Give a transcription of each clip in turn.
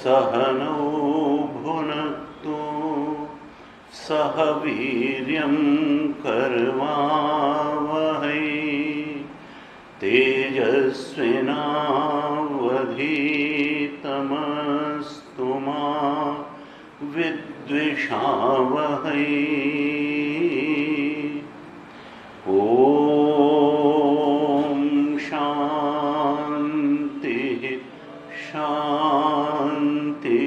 सहनौ भुनक्तु सह वीर्यं करवावहै तेजस्विनावधीतमस्तु मा विद्विषावहै। ओम शांति शांति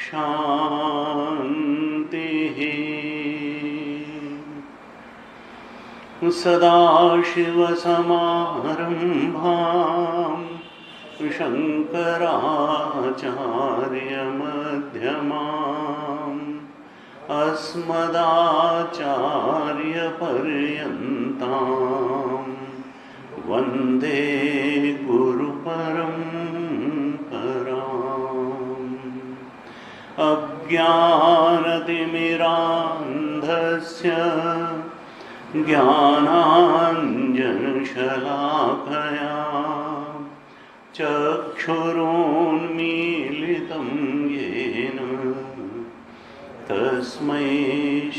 शांति। सदाशिवसमारम्भां शङ्कराचार्यमध्यमाम् अस्मदाचार्यपर्यन्तां वन्दे गुरुपरम्पराम्। अज्ञानतिमिरान्धस्य ज्ञानाञ्जनशलाकया चक्षुरुन्मीलितं येन तस्मै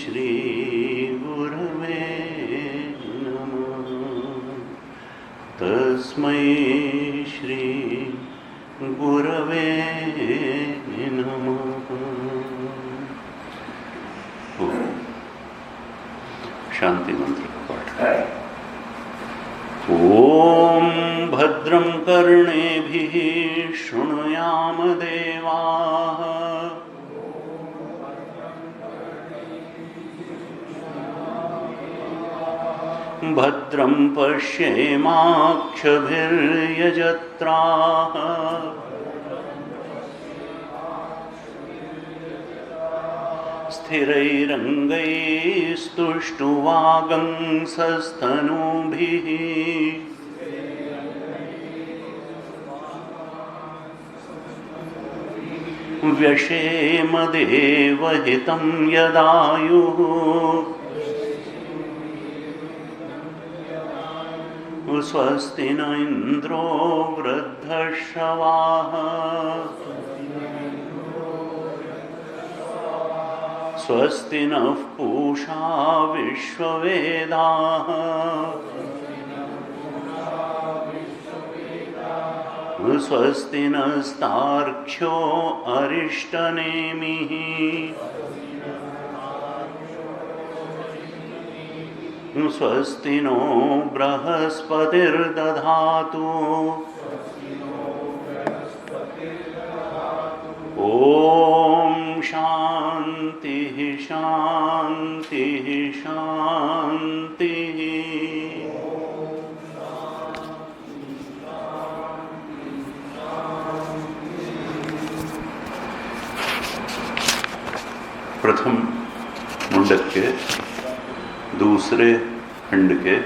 श्रीगुरवे नमः। तस्मै श्रीगुरवे नमः। शांति मंत्र का पाठ। ओम भद्रं कर्णेभिः शृणुयाम देवाः भद्रं पश्येमाक्षभिर्यजत्राः स्थिरैरङ्गैस्तुष्टुवागंसस्तनूभिः व्यशेम देवहितं यदायुः स्वस्ति न इंद्रो वृद्धश्रवाः स्वस्ति नः पूषा विश्ववेदाः स्वस्ति नस्तार्क्ष्यो अरिष्टनेमिः स्वस्ति नो बृहस्पतिर्दधातु ओम शांति शांति शांति। प्रथम मुंडक के दूसरे खंड के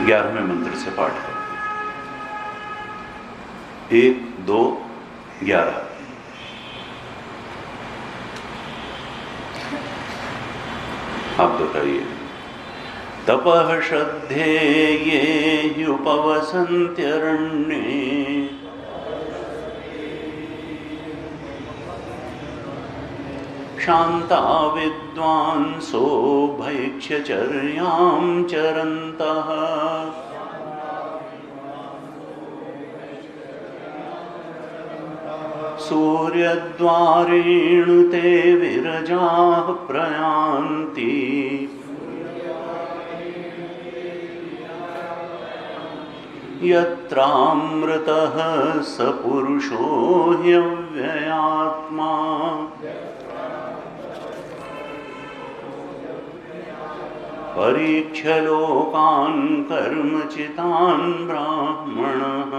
11वें मंत्र से पाठ है। 1, 2, 11। आप दोहराइए। तपः श्रद्धेये ह्युपवसन्त्यरण्ये शांता विद्वांसो भैक्ष्यचर्यां चरन्तः सूर्यद्वारेण ते विरजाः प्रयान्ति यत्रामृतः स पुरुषो ह्यव्ययात्मा परीक्ष्य लोकान् कर्मचितान् ब्राह्मणः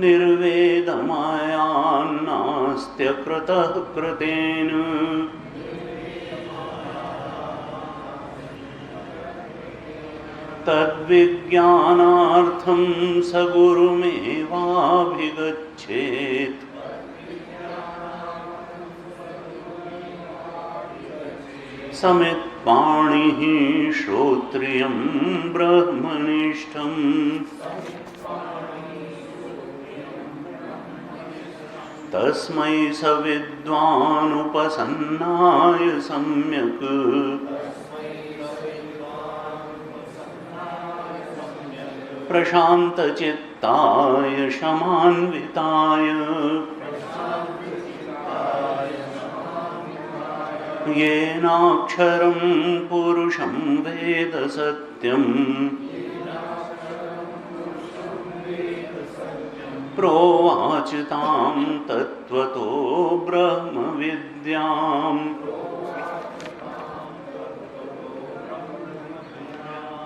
निर्वेदमायान्नास्त्यकृतः कृतेन तद्विज्ञानार्थं स गुरुमेवाभिगच्छेत् समित् पाणिः श्रोत्रियं ब्रह्मनिष्ठम् तस्मै सविद्वानुपसन्नाय सम्यक् प्रशान्तचित्ताय शमान्विताय येनाक्षरं पुरुषं वेद सत्यम् प्रोवाच तां तत्त्वतो ब्रह्मविद्याम्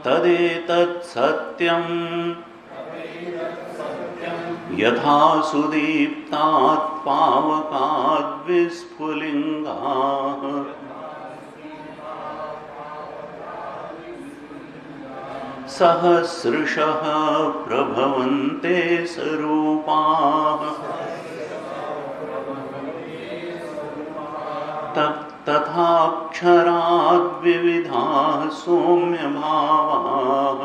तदेतत् सत्यं यथा सुदीप्तात् पावकाद् विस्फुलिङ्गाः सहस्रशः प्रभवन्ते स्वरूपाः तथाक्षराद् विविधाः सौम्यभावाः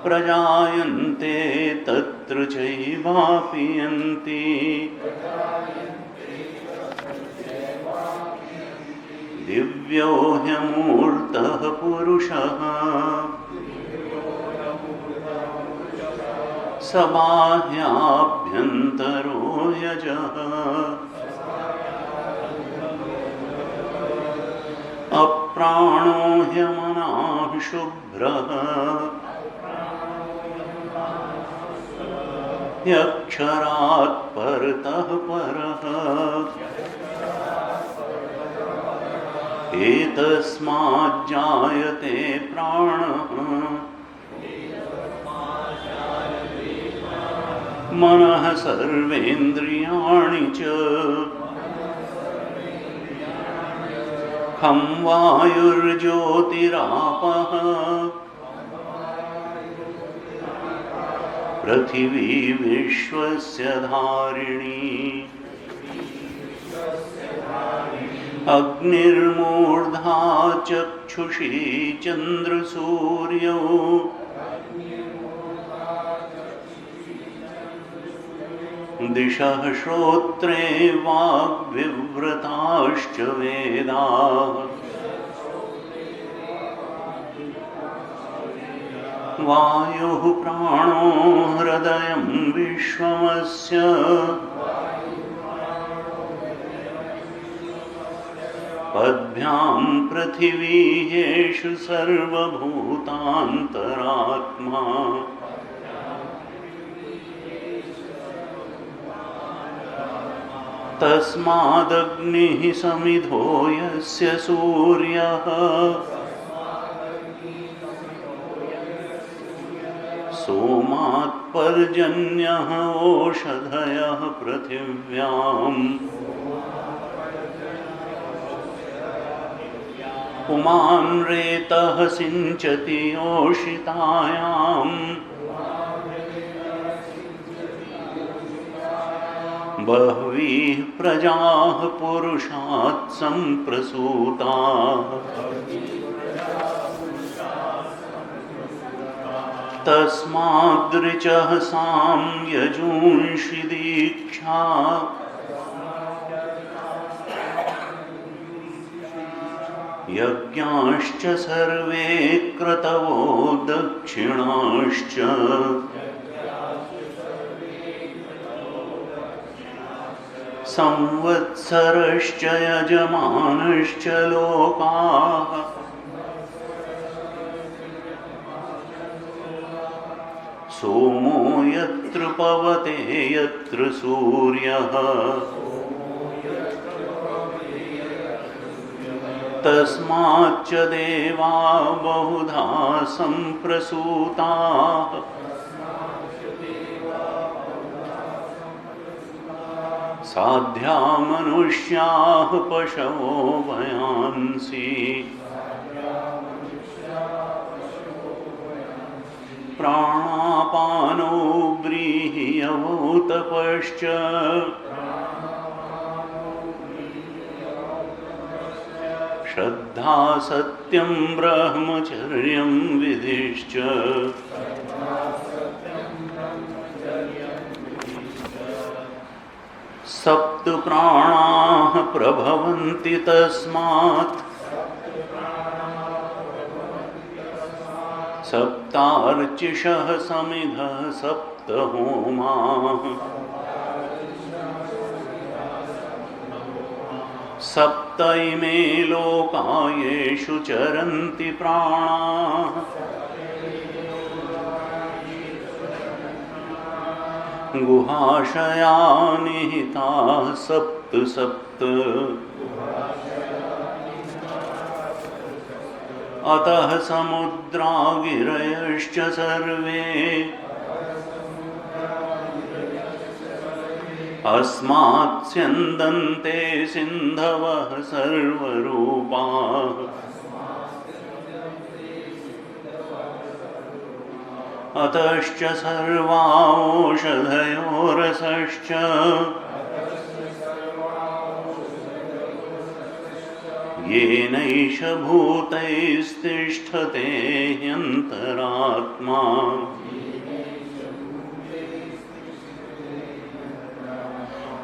प्रजायन्ते तत्र चैवापि यन्ति दिव्यो ह्यमूर्तः पुरुषः स बाह्याभ्यन्तरो यजः अप्राणो ह्यमनाः शुभ्रः ह्यक्षरात् परतः परः एतस्माज्जायते प्राणः मनः सर्वेन्द्रियाणि च खं वायुर्ज्योतिरापः पृथिवी विश्वस्य धारिणी अग्निर्मूर्धा चक्षुषी चन्द्रसूर्यौ दिशः श्रोत्रे वाग्विव्रताश्च वेदाः वायुः प्राणो हृदयं विश्वमस्य पद्भ्यां पृथिवी येषु सर्वभूतान्तरात्मा तस्मादग्निः समिधो यस्य सूर्यः सोमात् पर्जन्यः ओषधयः पृथिव्याम् पुमान् रेतः सिञ्चति योषितायाम् बह्वीः प्रजाः पुरुषात् सम्प्रसूताः तस्माद्ऋचः साम्यजूंषि दीक्षा यज्ञाश्च सर्वे क्रतवो दक्षिणाश्च संवत्सरश्च यजमानश्च लोकाः सोमो यत्र पवते यत्र सूर्यः तस्माच्च देवा बहुधा सम्प्रसूताः साध्या मनुष्याः पशवो वयांसि प्राणापानो व्रीह्यवो तपश्च श्रद्धा सत्यं ब्रह्मचर्यं विधिश्च सप्त प्राणाः प्रभवन्ति तस्मात् सप्तार्चिषः समिधः सप्त होमाः सप्त इमे लोका येषु चरन्ति प्राणाः गुहाशया निहिताः सप्त सप्त अतः समुद्रा गिरयश्च सर्वे अस्मात् स्यन्दन्ते सिन्धवः सर्वरूपाः अतश्च सर्वा ओषधयो रसश्च येनैष भूतैस्तिष्ठते ह्यन्तरात्मा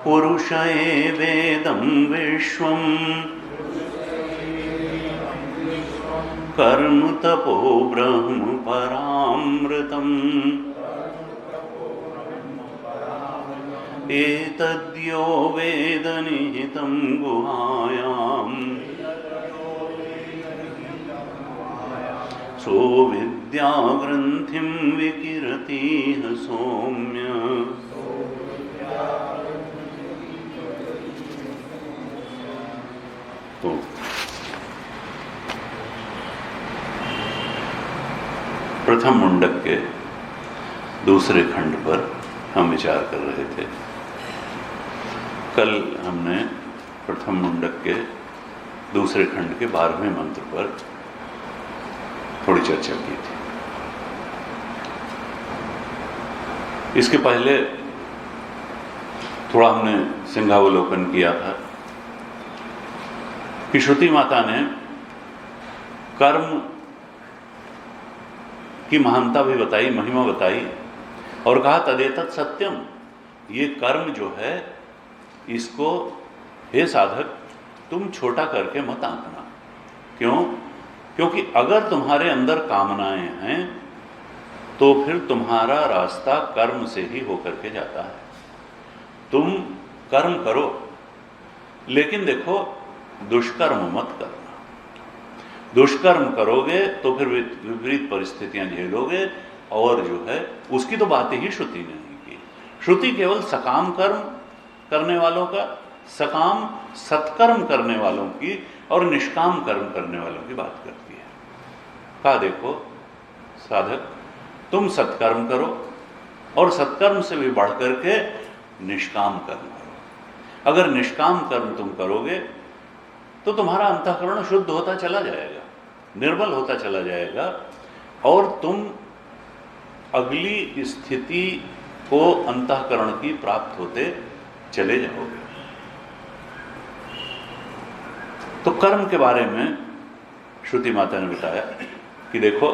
पुरुष एवेदं विश्वम् कर्म तपो ब्रह्म परामृतम् एतद्यो वेद निहितं गुहायाम् सो विद्या ग्रन्थिं विकिरतीह सौम्य। तो प्रथम मुंडक के दूसरे खंड पर हम विचार कर रहे थे। कल हमने प्रथम मुंडक के दूसरे खंड के 12वें मंत्र पर थोड़ी चर्चा की थी। इसके पहले थोड़ा हमने सिंहावलोकन किया था कि श्रुति माता ने कर्म की महानता भी बताई, महिमा बताई और कहा तदेतत् सत्यम, ये कर्म जो है इसको हे साधक तुम छोटा करके मत आंकना। क्यों? क्योंकि अगर तुम्हारे अंदर कामनाएं हैं तो फिर तुम्हारा रास्ता कर्म से ही होकर के जाता है। तुम कर्म करो लेकिन देखो दुष्कर्म मत करना। दुष्कर्म करोगे तो फिर विपरीत परिस्थितियां झेलोगे और जो है उसकी तो बात ही श्रुति ने नहीं की। श्रुति केवल सकाम कर्म करने वालों का, सकाम सत्कर्म करने वालों की और निष्काम कर्म करने वालों की बात करती है। कहा देखो साधक तुम सत्कर्म करो और सत्कर्म से भी बढ़ करके निष्काम कर्म करो। अगर निष्काम कर्म तुम करोगे तो तुम्हारा अंतःकरण शुद्ध होता चला जाएगा, निर्मल होता चला जाएगा और तुम अगली स्थिति को अंतःकरण की प्राप्त होते चले जाओगे। तो कर्म के बारे में श्रुति माता ने बताया कि देखो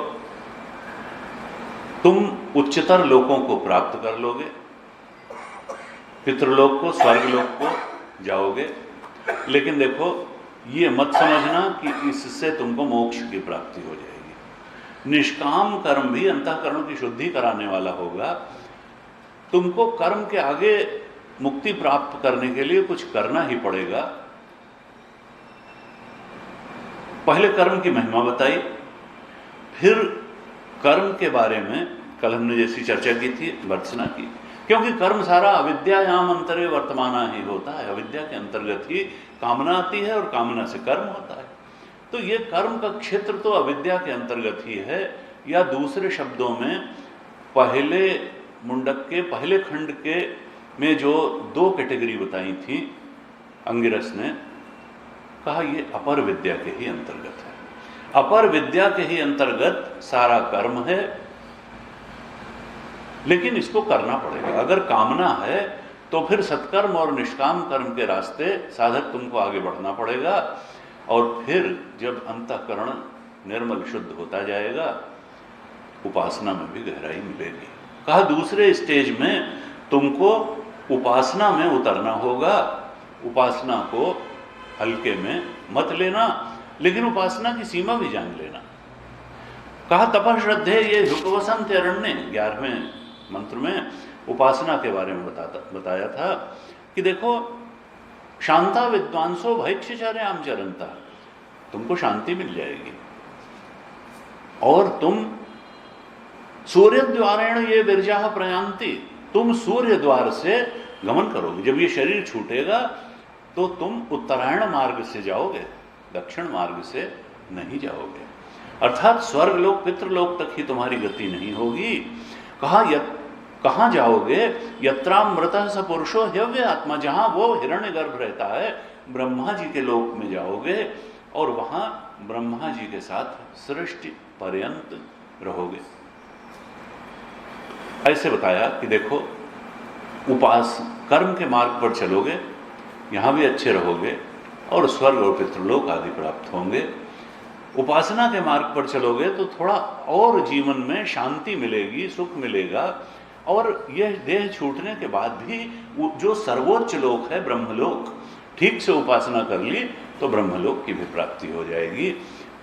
तुम उच्चतर लोकों को प्राप्त कर लोगे, पितृलोक को, स्वर्गलोक को जाओगे, लेकिन देखो ये मत समझना कि इससे तुमको मोक्ष की प्राप्ति हो जाएगी। निष्काम कर्म भी अंतःकरण की शुद्धि कराने वाला होगा। तुमको कर्म के आगे मुक्ति प्राप्त करने के लिए कुछ करना ही पड़ेगा। पहले कर्म की महिमा बताई, फिर कर्म के बारे में कल हमने जैसी चर्चा की थी भर्त्सना की, क्योंकि कर्म सारा अविद्यायाम अंतरे वर्तमाना ही होता है। अविद्या के अंतर्गत ही कामना आती है और कामना से कर्म होता है। तो ये कर्म का क्षेत्र तो अविद्या के अंतर्गत ही है, या दूसरे शब्दों में पहले मुंडक के पहले खंड के में जो दो कैटेगरी बताई थी अंगिरस ने, कहा ये अपर विद्या के ही अंतर्गत है। अपर विद्या के ही अंतर्गत सारा कर्म है, लेकिन इसको करना पड़ेगा। अगर कामना है तो फिर सत्कर्म और निष्काम कर्म के रास्ते साधक तुमको आगे बढ़ना पड़ेगा। और फिर जब अंतःकरण निर्मल शुद्ध होता जाएगा, उपासना में भी गहराई मिलेगी। कहा दूसरे स्टेज में तुमको उपासना में उतरना होगा। उपासना को हल्के में मत लेना, लेकिन उपासना की सीमा भी जान लेना। कहा तपः श्रद्धे ये हुकवसंत अरण्य, 11वें मंत्र में उपासना के बारे में बताया था कि देखो शांता विद्वांसो भैक्षचर्याम चरंता, तुमको शांति मिल जाएगी और तुम सूर्य द्वारेण ये विरजा प्रयांति, तुम सूर्य द्वार से गमन करोगे। जब ये शरीर छूटेगा तो तुम उत्तरायण मार्ग से जाओगे, दक्षिण मार्ग से नहीं जाओगे, अर्थात स्वर्गलोक पितृलोक तक ही तुम्हारी गति नहीं होगी। कहाँ जाओगे? यत्रामृतः स पुरुषो ह्यव्य आत्मा, जहां वो हिरण्य गर्भ रहता है, ब्रह्मा जी के लोक में जाओगे और वहां ब्रह्मा जी के साथ सृष्टि पर्यंत रहोगे। ऐसे बताया कि देखो उपास कर्म के मार्ग पर चलोगे, यहां भी अच्छे रहोगे और स्वर्ग और पितृलोक आदि प्राप्त होंगे। उपासना के मार्ग पर चलोगे तो थोड़ा और जीवन में शांति मिलेगी, सुख मिलेगा, और यह देह छूटने के बाद भी जो सर्वोच्च लोक है ब्रह्मलोक, ठीक से उपासना कर ली तो ब्रह्मलोक की भी प्राप्ति हो जाएगी,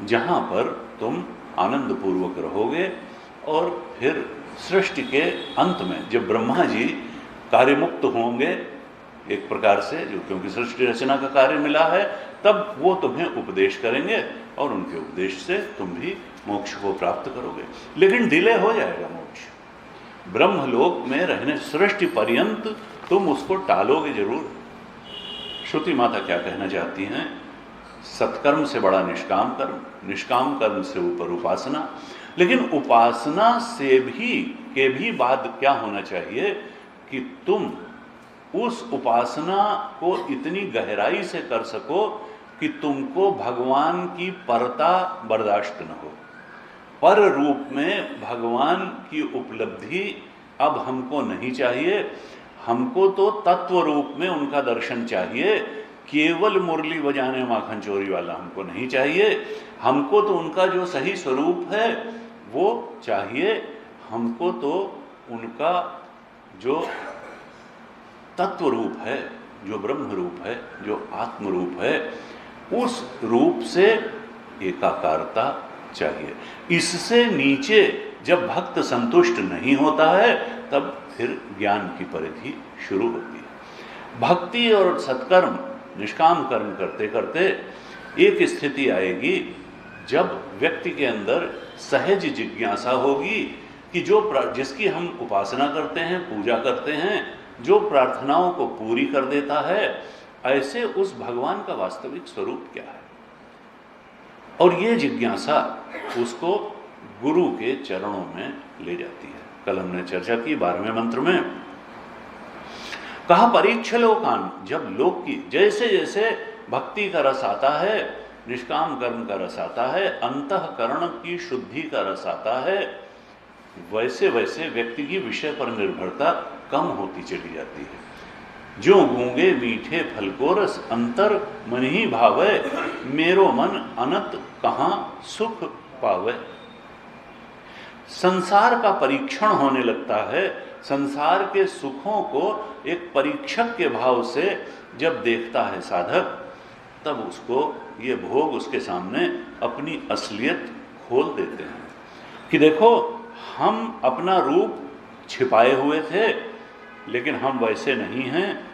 जहां पर तुम आनंद पूर्वक रहोगे। और फिर सृष्टि के अंत में जब ब्रह्मा जी कार्यमुक्त होंगे एक प्रकार से, जो क्योंकि सृष्टि रचना का कार्य मिला है, तब वो तुम्हें उपदेश करेंगे और उनके उपदेश से तुम भी मोक्ष को प्राप्त करोगे। लेकिन डिले हो जाएगा मोक्ष, ब्रह्मलोक में रहने सृष्टि पर्यंत तुम उसको टालोगे जरूर। श्रुति माता क्या कहना चाहती हैं? सत्कर्म से बड़ा निष्काम कर्म, निष्काम कर्म से ऊपर उपासना। लेकिन उपासना से भी बाद क्या होना चाहिए कि तुम उस उपासना को इतनी गहराई से कर सको कि तुमको भगवान की परता बर्दाश्त न हो। पर रूप में भगवान की उपलब्धि अब हमको नहीं चाहिए, हमको तो तत्व रूप में उनका दर्शन चाहिए। केवल मुरली बजाने माखन चोरी वाला हमको नहीं चाहिए, हमको तो उनका जो सही स्वरूप है वो चाहिए। हमको तो उनका जो तत्व रूप है, जो ब्रह्म रूप है, जो आत्म रूप है, उस रूप से एकाकारता चाहिए। इससे नीचे जब भक्त संतुष्ट नहीं होता है तब फिर ज्ञान की परिधि शुरू होती है। भक्ति और सत्कर्म निष्काम कर्म करते करते एक स्थिति आएगी जब व्यक्ति के अंदर सहज जिज्ञासा होगी कि जिसकी हम उपासना करते हैं, पूजा करते हैं, जो प्रार्थनाओं को पूरी कर देता है, ऐसे उस भगवान का वास्तविक स्वरूप क्या है। और ये जिज्ञासा उसको गुरु के चरणों में ले जाती है। कल हमने चर्चा की 12वें मंत्र में, कहा परीक्ष लोकान, जब लोक की जैसे जैसे भक्ति का रस आता है, निष्काम कर्म का रस आता है, अंतःकरण की शुद्धि का रस आता है, वैसे वैसे व्यक्ति की विषय पर निर्भरता कम होती चली जाती है। जो गूंगे मीठे फल को रस, अंतर मन ही भावे, मेरो मन अनंत कहाँ सुख पावे। संसार का परीक्षण होने लगता है। संसार के सुखों को एक परीक्षक के भाव से जब देखता है साधक, तब उसको ये भोग उसके सामने अपनी असलियत खोल देते हैं कि देखो हम अपना रूप छिपाए हुए थे, लेकिन हम वैसे नहीं हैं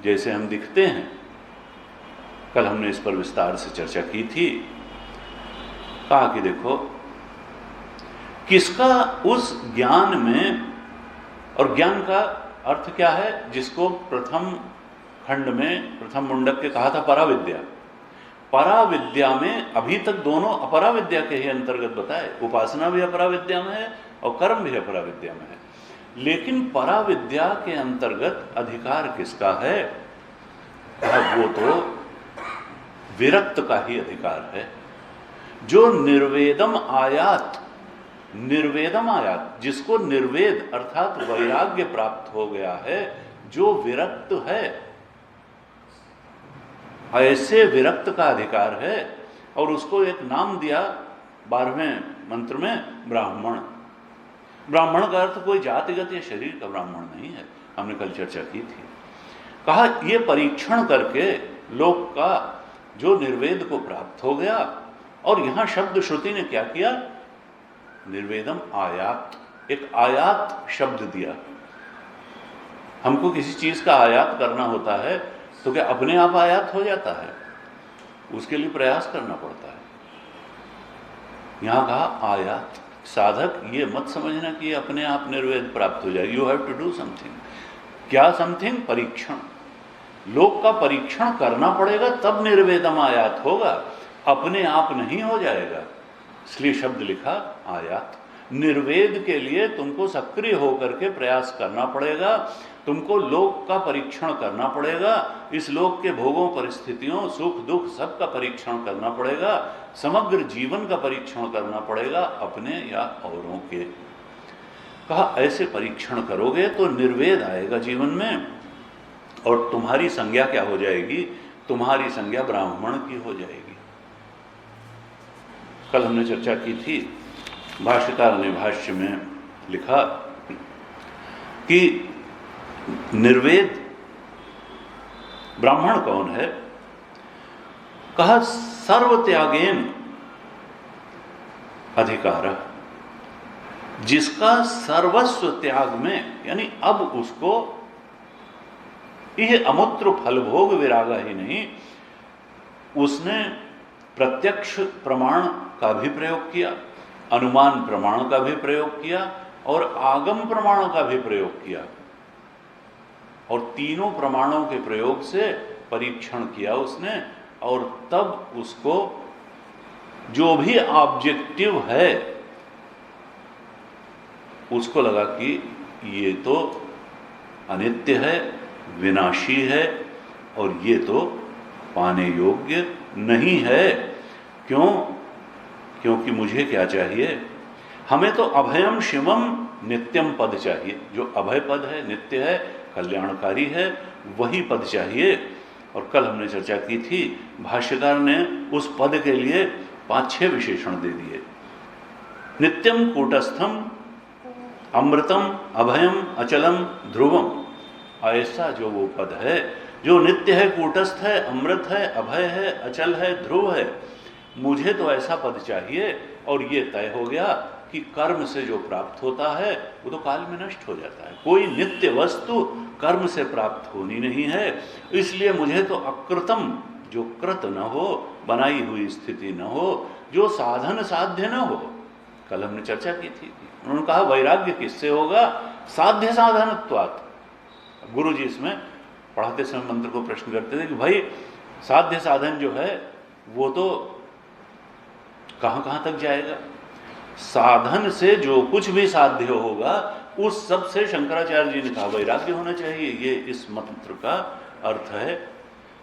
जैसे हम दिखते हैं। कल हमने इस पर विस्तार से चर्चा की थी। कहा कि देखो किसका उस ज्ञान में, और ज्ञान का अर्थ क्या है, जिसको प्रथम खंड में प्रथम मुंडक के कहा था पराविद्या। पराविद्या में अभी तक दोनों अपराविद्या के ही अंतर्गत बताए, उपासना भी अपराविद्या में है और कर्म भी अपराविद्या में है। लेकिन पराविद्या के अंतर्गत अधिकार किसका है? वो तो विरक्त का ही अधिकार है। जो निर्वेदम आयात, जिसको निर्वेद अर्थात वैराग्य प्राप्त हो गया है, जो विरक्त है, ऐसे विरक्त का अधिकार है। और उसको एक नाम दिया 12वें मंत्र में, ब्राह्मण। ब्राह्मण का अर्थ कोई जातिगत या शरीर का ब्राह्मण नहीं है, हमने कल चर्चा की थी। कहा ये परीक्षण करके लोक का जो निर्वेद को प्राप्त हो गया। और यहां शब्द श्रुति ने क्या किया, निर्वेदम आयात, एक आयात शब्द दिया। हमको किसी चीज का आयात करना होता है तो क्या अपने आप आयात हो जाता है? उसके लिए प्रयास करना पड़ता है। यहां कहा आयात। साधक ये मत समझना कि अपने आप निर्वेद प्राप्त हो जाए। You have to do something. क्या समथिंग? परीक्षण। लोक का परीक्षण करना पड़ेगा तब निर्वेदम आयात होगा, अपने आप नहीं हो जाएगा। इसलिए शब्द लिखा आयात। निर्वेद के लिए तुमको सक्रिय होकर के प्रयास करना पड़ेगा, तुमको लोक का परीक्षण करना पड़ेगा, इस लोक के भोगों, परिस्थितियों, सुख दुख सबका परीक्षण करना पड़ेगा, समग्र जीवन का परीक्षण करना पड़ेगा, अपने या औरों के। कहा ऐसे परीक्षण करोगे तो निर्वेद आएगा जीवन में, और तुम्हारी संज्ञा क्या हो जाएगी? तुम्हारी संज्ञा ब्राह्मण की हो जाएगी। कल हमने चर्चा की थी, भाष्यकार ने भाष्य में लिखा कि निर्वेद ब्राह्मण कौन है? कहा सर्वत्यागेन अधिकार, जिसका सर्वस्व त्याग में, यानी अब उसको यह अमूत्र फलभोग विरागा ही नहीं, उसने प्रत्यक्ष प्रमाण का भी प्रयोग किया, अनुमान प्रमाण का भी प्रयोग किया और आगम प्रमाण का भी प्रयोग किया, और तीनों प्रमाणों के प्रयोग से परीक्षण किया उसने। और तब उसको जो भी ऑब्जेक्टिव है उसको लगा कि ये तो अनित्य है, विनाशी है, और ये तो पाने योग्य नहीं है। क्यों? क्योंकि मुझे क्या चाहिए? हमें तो अभयम शिवम नित्यम पद चाहिए। जो अभय पद है, नित्य है, कल्याणकारी है, वही पद चाहिए। और कल हमने चर्चा की थी, भाष्यकार ने उस पद के लिए 5-6 विशेषण दे दिए। नित्यम कूटस्थम अमृतम अभयम अचलम ध्रुवम। ऐसा जो वो पद है जो नित्य है, कूटस्थ है, अमृत है, अभय है, अचल है, ध्रुव है, मुझे तो ऐसा पद चाहिए। और ये तय हो गया कि कर्म से जो प्राप्त होता है वो तो काल में नष्ट हो जाता है। कोई नित्य वस्तु कर्म से प्राप्त होनी नहीं है। इसलिए मुझे तो अकृतम, जो कृत न हो, बनाई हुई स्थिति न हो, जो साधन साध्य न हो। कल हमने चर्चा की थी, उन्होंने कहा वैराग्य किससे होगा? साध्य साधनत्वात्। गुरु जी इसमें पढ़ाते समय मंत्र को प्रश्न करते थे कि भाई साध्य साधन जो है वो तो कहां तक जाएगा? साधन से जो कुछ भी साध्य होगा उस सब से शंकराचार्य जी ने कहा वैराग्य होना चाहिए। ये इस मंत्र का अर्थ है।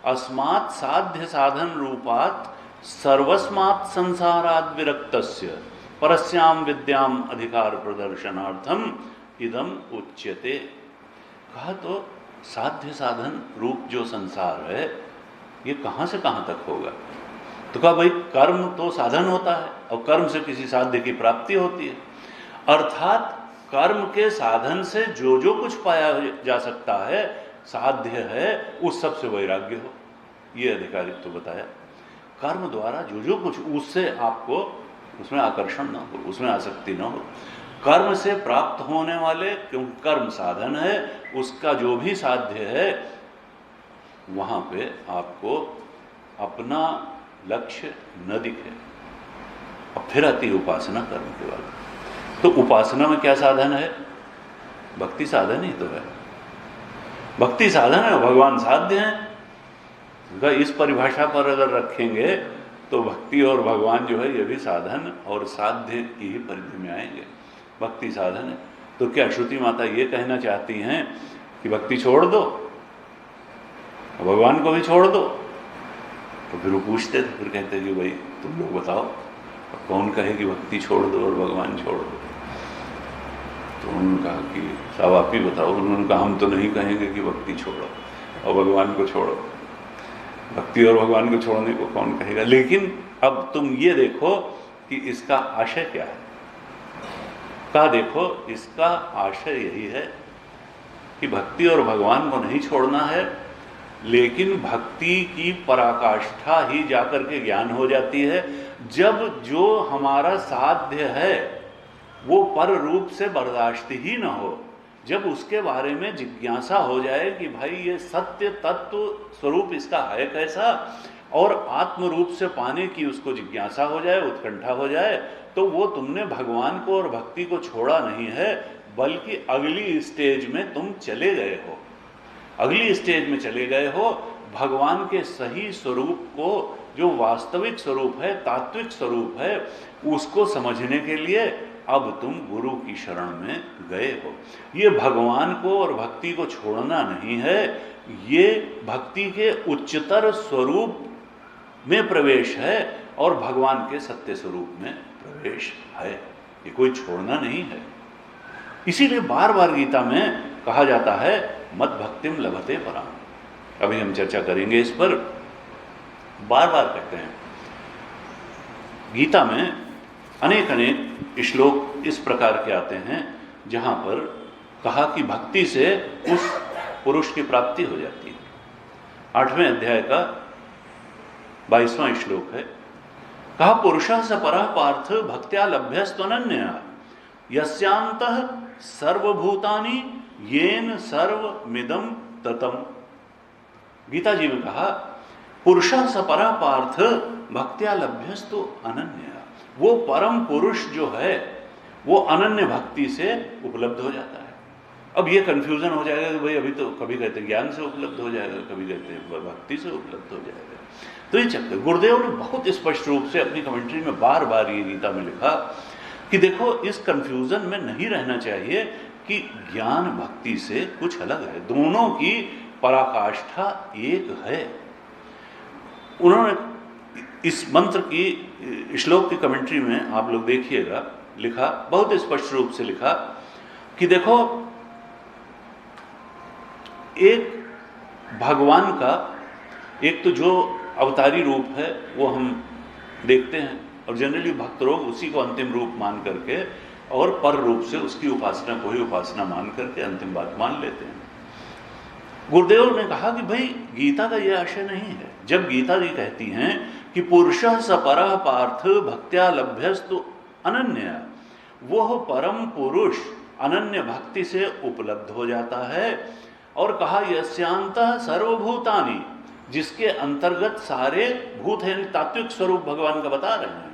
अस्मात् साध्य साधन रूपात् सर्वस्मात् संसाराद् विरक्तस्य परस्याम विद्याम अधिकार प्रदर्शनार्थम इदम उच्यते। कहा तो साध्य साधन रूप जो संसार है ये कहां से कहां तक होगा? तो कहा भाई कर्म तो साधन होता है और कर्म से किसी साध्य की प्राप्ति होती है। अर्थात कर्म के साधन से जो जो कुछ पाया जा सकता है, साध्य है, उस सब से वैराग्य हो, ये अधिकारित्व बताया। कर्म द्वारा जो जो कुछ, उससे आपको उसमें आकर्षण न हो, उसमें आसक्ति न हो। कर्म से प्राप्त होने वाले, क्योंकि कर्म साधन है, उसका जो भी साध्य है वहां पे आपको अपना लक्ष्य न दिखे। और फिर आती उपासना कर्म के बाद। तो उपासना में क्या साधन है? भक्ति साधन ही तो है। भक्ति साधन है, भगवान साध्य है। इस परिभाषा पर अगर रखेंगे तो भक्ति और भगवान जो है ये भी साधन और साध्य की ही परिधि में आएंगे। भक्ति साधन है। तो क्या श्रुति माता ये कहना चाहती हैं कि भक्ति छोड़ दो, भगवान को भी छोड़ दो? तो फिर वो पूछते थे, फिर कहते कि भाई तुम लोग बताओ, कौन कहे कि भक्ति छोड़ दो और भगवान छोड़ दो? तो उन्होंने कहा कि साहब आप ही बताओ। उन्होंने कहा हम तो नहीं कहेंगे कि भक्ति छोड़ो और भगवान को छोड़ो। भक्ति और भगवान को छोड़ने को कौन कहेगा। लेकिन अब तुम ये देखो कि इसका आशय क्या है। कहा देखो इसका आशय यही है कि भक्ति और भगवान को नहीं छोड़ना है, लेकिन भक्ति की पराकाष्ठा ही जाकर के ज्ञान हो जाती है जब जो हमारा साध्य है वो पर रूप से बर्दाश्त ही ना हो, जब उसके बारे में जिज्ञासा हो जाए कि भाई ये सत्य तत्व स्वरूप इसका है कैसा, और आत्म रूप से पाने की उसको जिज्ञासा हो जाए, उत्कंठा हो जाए, तो वो तुमने भगवान को और भक्ति को छोड़ा नहीं है, बल्कि अगली स्टेज में तुम चले गए हो। अगली स्टेज में चले गए हो भगवान के सही स्वरूप को, जो वास्तविक स्वरूप है, तात्विक स्वरूप है, उसको समझने के लिए अब तुम गुरु की शरण में गए हो। ये भगवान को और भक्ति को छोड़ना नहीं है, ये भक्ति के उच्चतर स्वरूप में प्रवेश है और भगवान के सत्य स्वरूप में प्रवेश है। ये कोई छोड़ना नहीं है। इसीलिए बार बार गीता में कहा जाता है मद भक्तिम लभते पराम। अभी हम चर्चा करेंगे इस पर। बार बार कहते हैं गीता में अनेक अनेक श्लोक इस प्रकार के आते हैं जहां पर कहा कि भक्ति से उस पुरुष की प्राप्ति हो जाती है। 8वें अध्याय का 22वां श्लोक है। कहा पुरुषः स परः पार्थ भक्त्या लभ्यस्त्वनन्यः यस्यांतः सर्वभूतानि येन सर्वमिदं ततम्। गीता जी में कहा पुरुषः स परः पार्थ भक्त्या लभ्यस्तु अनन्यः। वो परम पुरुष जो है वो अनन्य भक्ति से उपलब्ध हो जाता है। अब ये कंफ्यूजन हो जाएगा कि भाई अभी तो कभी कहते ज्ञान से उपलब्ध हो जाएगा, कभी कहते भक्ति से उपलब्ध हो जाएगा। तो ये चक्कर गुरुदेव ने बहुत स्पष्ट रूप से अपनी कमेंट्री में बार बार ये गीता में लिखा कि देखो इस कंफ्यूजन में नहीं रहना चाहिए कि ज्ञान भक्ति से कुछ अलग है, दोनों की पराकाष्ठा एक है। उन्होंने इस मंत्र की श्लोक की कमेंट्री में आप लोग देखिएगा लिखा, बहुत स्पष्ट रूप से लिखा कि देखो एक भगवान का एक तो जो अवतारी रूप है वो हम देखते हैं और जनरली भक्त लोग उसी को अंतिम रूप मान करके और पर रूप से उसकी उपासना को ही उपासना मान करके अंतिम बात मान लेते हैं। गुरुदेव ने कहा कि भाई गीता का यह आशय नहीं है। जब गीता जी कहती हैं कि पुरुषः स परः पार्थ भक्त्या लभ्यस्तु अनन्य, वह परम पुरुष अनन्य भक्ति से उपलब्ध हो जाता है। और कहा यस्यांतः सर्वभूतानि, जिसके अंतर्गत सारे भूत हैं, तात्विक स्वरूप भगवान का बता रहे हैं।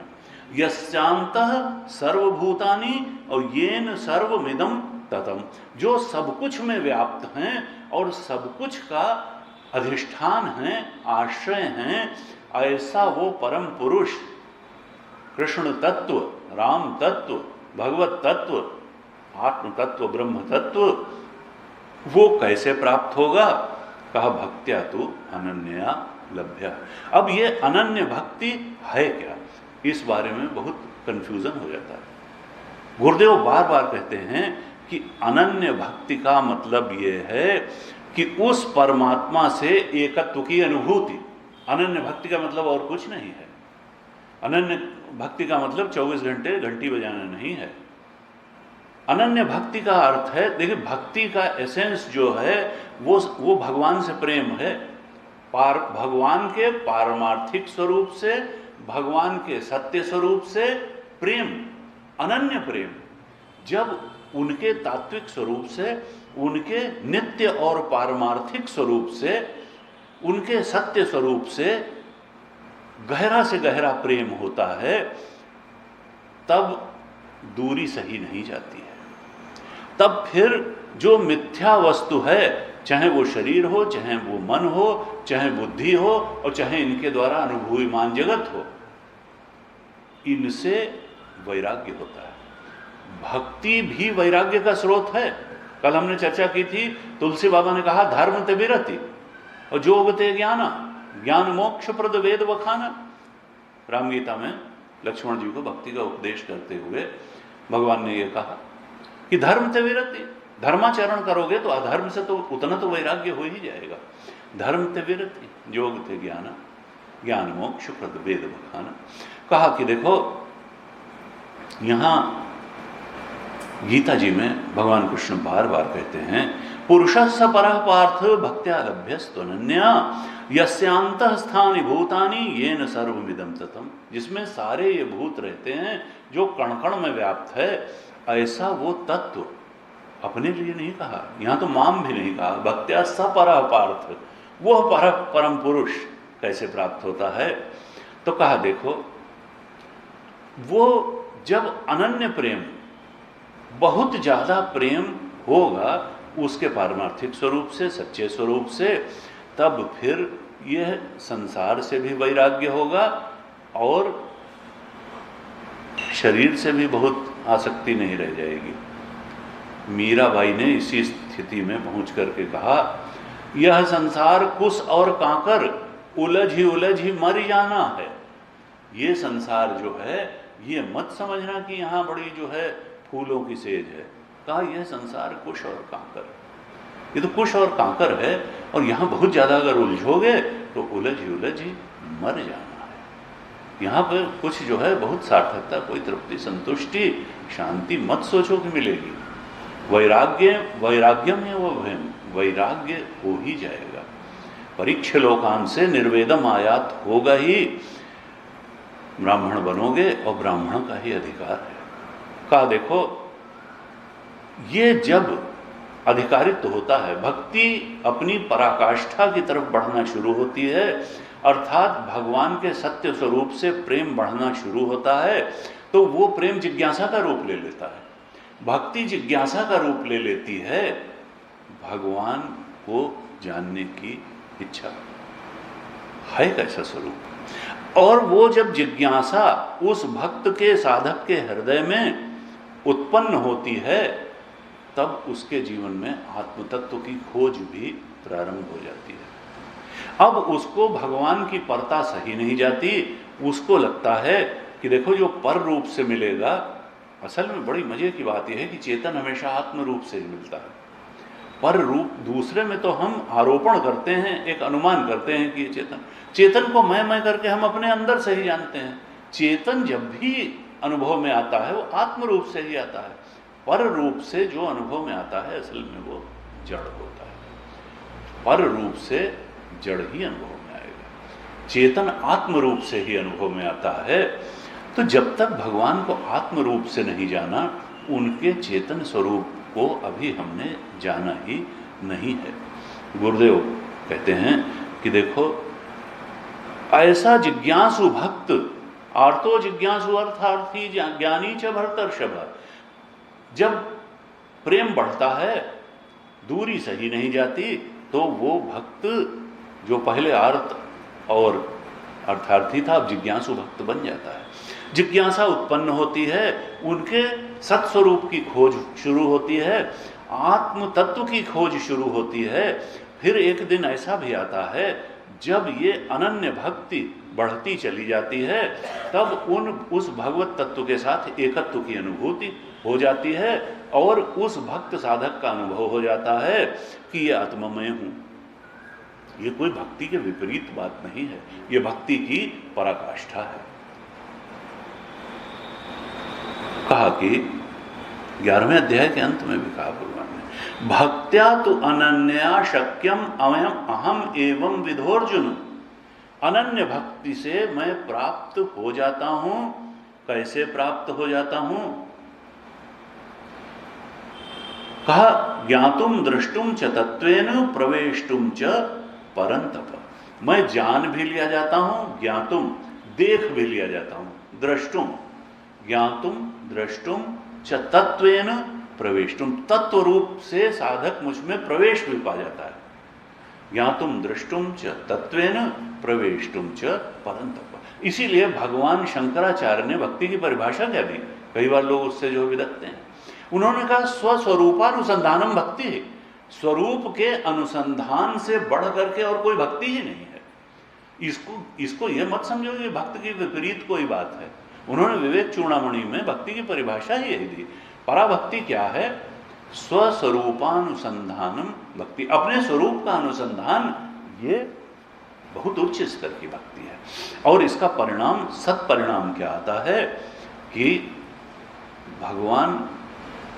यस्यांतः सर्वभूतानि और येन सर्वमिदं ततम्, जो सब कुछ में व्याप्त हैं और सब कुछ का अधिष्ठान हैं, आश्रय हैं, ऐसा वो परम पुरुष कृष्ण तत्व, राम तत्व, भगवत तत्व, आत्म तत्व, ब्रह्म तत्व वो कैसे प्राप्त होगा। कहा भक्त्या तु अनन्या लभ्य। अब ये अनन्य भक्ति है क्या, इस बारे में बहुत कंफ्यूजन हो जाता है। गुरुदेव बार बार कहते हैं कि अनन्य भक्ति का मतलब ये है कि उस परमात्मा से एकत्व की अनुभूति। अनन्य भक्ति का मतलब और कुछ नहीं है। अनन्य भक्ति का मतलब 24 घंटे घंटी बजाना नहीं है। अनन्य भक्ति का अर्थ है, देखिए भक्ति का एसेंस जो है वो भगवान से प्रेम है, भगवान के पारमार्थिक स्वरूप से, भगवान के सत्य स्वरूप से प्रेम, अनन्य प्रेम। जब उनके तात्विक स्वरूप से, उनके नित्य और पारमार्थिक स्वरूप से, उनके सत्य स्वरूप से गहरा से गहरा प्रेम होता है, तब दूरी सही नहीं जाती है। तब फिर जो मिथ्या वस्तु है, चाहे वो शरीर हो, चाहे वो मन हो, चाहे बुद्धि हो और चाहे इनके द्वारा अनुभूयमान जगत हो, इनसे वैराग्य होता है। भक्ति भी वैराग्य का स्रोत है। कल हमने चर्चा की थी, तुलसी बाबा ने कहा धर्म ते विरति और जोगते ज्ञान, ज्ञान मोक्ष प्रद वेद वखाना। रामगीता में लक्ष्मण जी को भक्ति का उपदेश करते हुए भगवान ने यह कहा कि धर्म ते विरति, धर्माचरण करोगे तो अधर्म से तो उतना तो वैराग्य हो ही जाएगा। धर्म ते विरति, योग ते ज्ञान, ज्ञान मोक्ष प्रद वेद बखान। कहा कि देखो यहां गीता जी में भगवान कृष्ण बार बार कहते हैं, पुरुषः स परः पार्थ भक्त्या लभ्यस्त्वनन्या यस्यांतः स्थानि भूतानि येन सर्वमिदं ततम्। जिसमें सारे ये भूत रहते हैं, जो कण कण में व्याप्त है, ऐसा वो तत्व अपने लिए नहीं कहा, यहां तो माम भी नहीं कहा। भक्त्या स परः पार्थ, वह परम पुरुष कैसे प्राप्त होता है? तो कहा देखो, वो जब अनन्य प्रेम, बहुत ज्यादा प्रेम होगा उसके पारमार्थिक स्वरूप से, सच्चे स्वरूप से, तब फिर यह संसार से भी वैराग्य होगा और शरीर से भी बहुत आसक्ति नहीं रह जाएगी। मीराबाई ने इसी स्थिति में पहुंच करके कहा, यह संसार कुस और कांकर उलझ ही मर जाना है। ये संसार जो है, ये मत समझना कि यहाँ बड़ी जो है फूलों की सेज है। कहा यह संसार कुश और कांकर, ये तो कुश और कांकर है, और यहाँ बहुत ज्यादा अगर उलझोगे तो उलझ ही मर जाना है। यहाँ पर कुछ जो है बहुत सार्थकता, कोई तृप्ति, संतुष्टि, शांति मत सोचो कि मिलेगी। वैराग्यम है वो भयम, वैराग्य हो ही जाएगा। परीक्ष लोकान से निर्वेदम आयात होगा ही, ब्राह्मण बनोगे और ब्राह्मण का ही अधिकार है। कहा देखो, ये जब अधिकारित्व होता है, भक्ति अपनी पराकाष्ठा की तरफ बढ़ना शुरू होती है, अर्थात भगवान के सत्य स्वरूप से प्रेम बढ़ना शुरू होता है, तो वो प्रेम जिज्ञासा का रूप ले लेता है। भक्ति जिज्ञासा का रूप ले लेती है, भगवान को जानने की इच्छा है कैसा स्वरूप। और वो जब जिज्ञासा उस भक्त के, साधक के हृदय में उत्पन्न होती है, तब उसके जीवन में आत्मतत्व की खोज भी प्रारंभ हो जाती है। अब उसको भगवान की परता सही नहीं जाती, उसको लगता है कि देखो जो पर रूप से मिलेगा, असल में बड़ी मजे की बात यह है कि चेतन हमेशा आत्म रूप से ही मिलता है। पर रूप दूसरे में तो हम आरोपण करते हैं, एक अनुमान करते हैं कि ये चेतन को मैं करके हम अपने अंदर से ही जानते हैं। चेतन जब भी अनुभव में आता है वो आत्म रूप से ही आता है। पर रूप से जो अनुभव में आता है असल में वो जड़ होता है। पर रूप से जड़ ही अनुभव में आएगा, चेतन आत्म रूप से ही अनुभव में आता है। तो जब तक भगवान को आत्म रूप से नहीं जाना, उनके चेतन स्वरूप को अभी हमने जाना ही नहीं है। गुरुदेव कहते हैं कि देखो, ऐसा जिज्ञासु भक्त, आर्तो जिज्ञासु अर्थार्थी ज्ञानी च भरतर्षभ, जब प्रेम बढ़ता है, दूरी सही नहीं जाती, तो वो भक्त जो पहले अर्थ और अर्थार्थी था, अब जिज्ञासु भक्त बन जाता है। जिज्ञासा उत्पन्न होती है, उनके सत्स्वरूप की खोज शुरू होती है, आत्म तत्व की खोज शुरू होती है। फिर एक दिन ऐसा भी आता है जब ये अनन्य भक्ति बढ़ती चली जाती है, तब उस भगवत तत्व के साथ एकत्व की अनुभूति हो जाती है, और उस भक्त साधक का अनुभव हो जाता है कि ये आत्ममय हूं। ये कोई भक्ति के विपरीत बात नहीं है, ये भक्ति की पराकाष्ठा है। कहा कि 11वें अध्याय के अंत में भी कहा भगवान ने, भक्त्या तु अनन्या शक्यम अहम एवं विधोर्जुन। अनन्य भक्ति से मैं प्राप्त हो जाता हूं। कैसे प्राप्त हो जाता हूं? कहा ज्ञातुम दृष्टुम च तत्वेन प्रवेष्टुम च परंतप। मैं जान भी लिया जाता हूं, ज्ञातुम देख भी लिया जाता हूं, द्रष्टुम ज्ञातुम द्रष्टुम च तत्वेन प्रवेष्टुम, तत्व रूप से साधक मुझ में प्रवेश भी पा जाता है। ज्ञातुम दृष्टुम च तत्वेन प्रवेष्टुम च परंतप। इसीलिए भगवान शंकराचार्य ने भक्ति की परिभाषा क्या दी? कई बार लोग उससे जो विदग्ध हैं, उन्होंने कहा स्वस्वरूपानुसंधानम भक्ति है। स्वरूप के अनुसंधान से बढ़ करके और कोई भक्ति ही नहीं है। इसको यह मत समझो कि भक्त की विपरीत कोई बात है। उन्होंने विवेक चूड़ामणि में भक्ति की परिभाषा ही यही दी। पराभक्ति क्या है? स्वस्वरूपानुसंधानम भक्ति, अपने स्वरूप का अनुसंधान, ये बहुत उच्च स्तर की भक्ति है। और इसका परिणाम, सत्परिणाम क्या आता है कि भगवान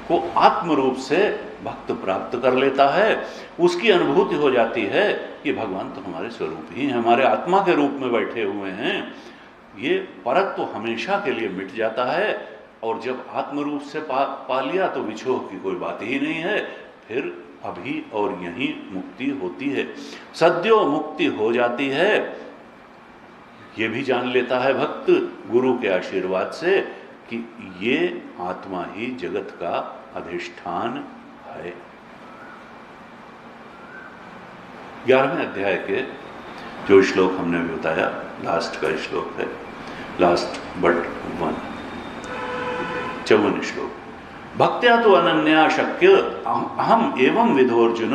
को आत्म रूप से भक्त प्राप्त कर लेता है। उसकी अनुभूति हो जाती है कि भगवान तो हमारे स्वरूप ही हैं, हमारे आत्मा के रूप में बैठे हुए हैं। ये परत्व तो हमेशा के लिए मिट जाता है, और जब आत्म रूप से पा लिया तो विछोह की कोई बात ही नहीं है, फिर अभी और यहीं मुक्ति होती है, सद्यो मुक्ति हो जाती है। ये भी जान लेता है भक्त गुरु के आशीर्वाद से कि ये आत्मा ही जगत का अधिष्ठान है। 11वें अध्याय के जो श्लोक हमने भी बताया, लास्ट का श्लोक है, लास्ट बट वन, 54 श्लोक। भक्त्या तो अनन्या शक्य अहम एवं विधोर्जुन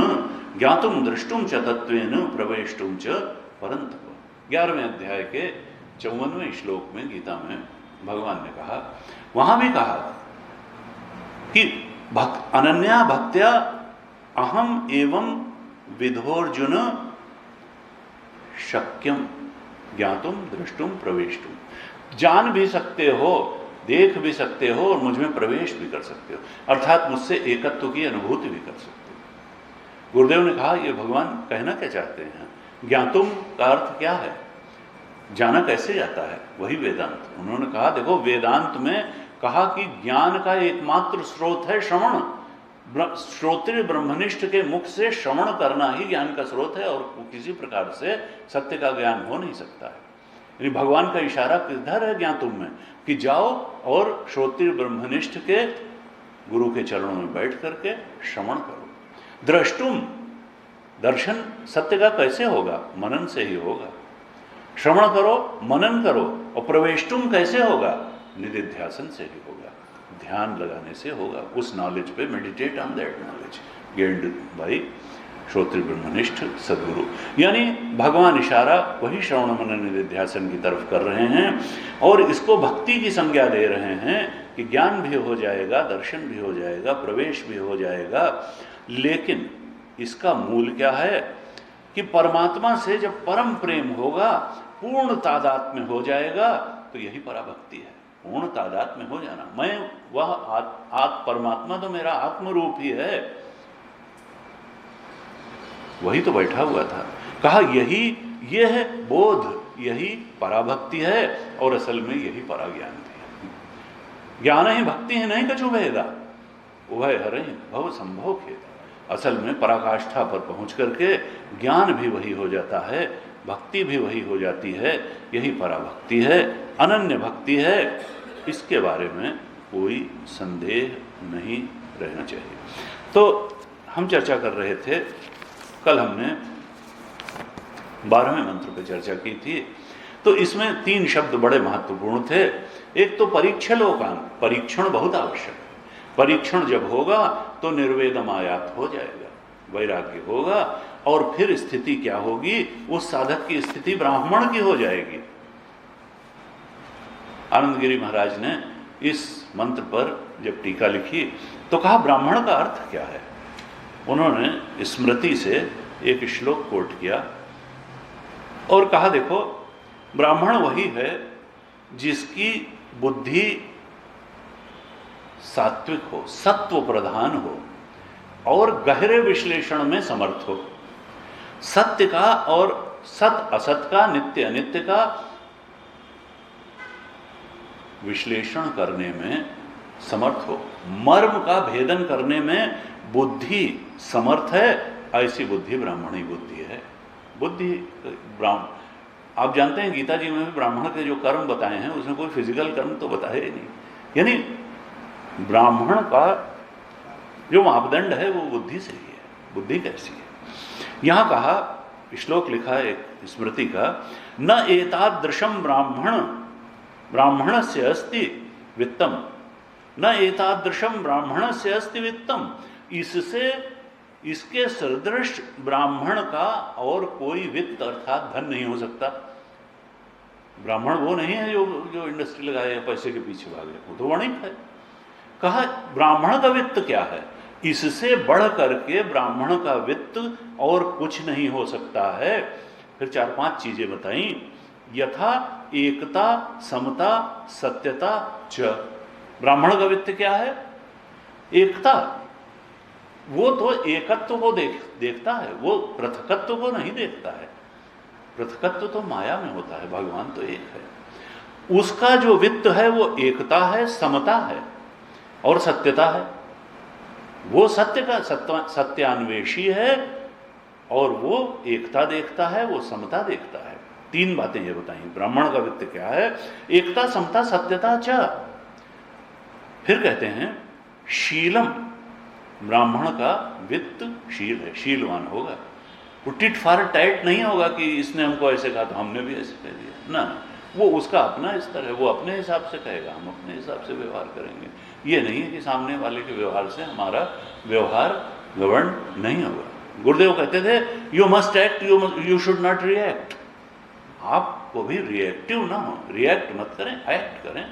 ज्ञातुम दृष्टुम च तत्वेन प्रवेष्टुम च परंतप। 11वें अध्याय के 54वें श्लोक में गीता में भगवान ने कहा, वहां भी कहा कि अनन्या भक्त्या अहम एवं विधोर्जुन शक्यम ज्ञातुम दृष्टुम प्रवेष्टुम। जान भी सकते हो, देख भी सकते हो और मुझ में प्रवेश भी कर सकते हो, अर्थात मुझसे एकत्व की अनुभूति भी कर सकते हो। गुरुदेव ने कहा, ये भगवान कहना क्या चाहते हैं? ज्ञातुम का अर्थ क्या है? जाना कैसे जाता है? वही वेदांत। उन्होंने कहा, देखो वेदांत में कहा कि ज्ञान का एकमात्र स्रोत है श्रवण। श्रोत्रिय ब्रह्मनिष्ठ के मुख से श्रवण करना ही ज्ञान का स्रोत है, और किसी प्रकार से सत्य का ज्ञान हो नहीं सकता है। यानी भगवान का इशारा किधर है ज्ञातुम में, कि जाओ और श्रोत्रिय ब्रह्मनिष्ठ के गुरु के चरणों में बैठ करके श्रवण करो। द्रष्टुम, दर्शन सत्य का कैसे होगा? मनन से ही होगा। श्रवण करो, मनन करो। और प्रवेष्टुम कैसे होगा? निधिध्यासन से ही होगा, ध्यान लगाने से होगा। उस नॉलेज पे meditate on that knowledge gained by श्रोत्रिय ब्रह्मनिष्ठ सदगुरु। यानी भगवान इशारा वही श्रवण मनन निधिध्यासन की तरफ कर रहे हैं, और इसको भक्ति की संज्ञा दे रहे हैं कि ज्ञान भी हो जाएगा, दर्शन भी हो जाएगा, प्रवेश भी हो जाएगा। लेकिन इसका मूल क्या है कि परमात्मा से जब परम प्रेम होगा, पूर्ण तादात्म्य हो जाएगा, तो यही पराभक्ति है। पूर्ण तादात्म्य हो जाना, मैं वह परमात्मा तो मेरा आत्म रूप ही है, वही तो बैठा हुआ था। कहा यही यह बोध, यही पराभक्ति है, और असल में यही पराज्ञान थी। ज्ञान ही भक्ति है नहीं कछु भेदा, उभय हरि भव संभव खेद। असल में पराकाष्ठा पर पहुंच करके ज्ञान भी वही हो जाता है, भक्ति भी वही हो जाती है। यही पराभक्ति है, अनन्य भक्ति है। इसके बारे में कोई संदेह नहीं रहना चाहिए। तो हम चर्चा कर रहे थे, कल हमने 12वें मंत्र पर चर्चा की थी। तो इसमें 3 शब्द बड़े महत्वपूर्ण थे। एक तो परीक्षलोकान, परीक्षण बहुत आवश्यक है। परीक्षण जब होगा तो निर्वेदम आयात हो जाएगा, वैराग्य होगा, और फिर स्थिति क्या होगी? उस साधक की स्थिति ब्राह्मण की हो जाएगी। आनंदगिरी महाराज ने इस मंत्र पर जब टीका लिखी तो कहा, ब्राह्मण का अर्थ क्या है? उन्होंने स्मृति से एक श्लोक कोट किया और कहा, देखो ब्राह्मण वही है जिसकी बुद्धि सात्विक हो, सत्व प्रधान हो, और गहरे विश्लेषण में समर्थ हो। सत्य का और सत असत का, नित्य अनित्य का विश्लेषण करने में समर्थ हो, मर्म का भेदन करने में बुद्धि समर्थ है। ऐसी बुद्धि ब्राह्मणी बुद्धि है। बुद्धि ब्राह्मण, आप जानते हैं गीता जी में भी ब्राह्मण के जो कर्म बताए हैं उसमें कोई फिजिकल कर्म तो बताए ही नहीं। यानी ब्राह्मण का जो मापदंड है वो बुद्धि से ही है। बुद्धि कैसी है? यहां कहा, श्लोक लिखा है एक स्मृति का, न एतादृशम ब्राह्मणस्य अस्ति वित्तम, न एतादृशम ब्राह्मणस्य अस्ति वित्तम। इससे, इसके सदृश ब्राह्मण का और कोई वित्त अर्थात धन नहीं हो सकता। ब्राह्मण वो नहीं है जो इंडस्ट्री लगाए पैसे के पीछे भागे, वो तो वणिक है। कहा ब्राह्मण का वित्त क्या है? इससे बढ़ करके ब्राह्मण का वित्त और कुछ नहीं हो सकता है। फिर 4-5 चीजें बताई। यथा एकता समता सत्यता च। ब्राह्मण का वित्त क्या है? एकता। वो तो एकत्व को देखता है, वो पृथकत्व को नहीं देखता है। पृथकत्व तो माया में होता है, भगवान तो एक है। उसका जो वित्त है वो एकता है, समता है और सत्यता है। वो सत्य का सत्यान्वेषी है और वो एकता देखता है, वो समता देखता है। 3 बातें ये बताई। ब्राह्मण का वित्त क्या है? एकता समता सत्यता च। फिर कहते हैं शीलम। ब्राह्मण का वित्त शील है, शीलवान होगा। वो टिट फॉर टैट नहीं होगा कि इसने हमको ऐसे कहा तो हमने भी ऐसे कह दिया ना। वो उसका अपना स्तर है, वो अपने हिसाब से कहेगा, हम अपने हिसाब से व्यवहार करेंगे। ये नहीं है कि सामने वाले के व्यवहार से हमारा व्यवहार गवर्न नहीं होगा। गुरुदेव कहते थे you must act, you should not react. आपको भी रिएक्टिव ना हो, रिएक्ट मत करें, एक्ट करें।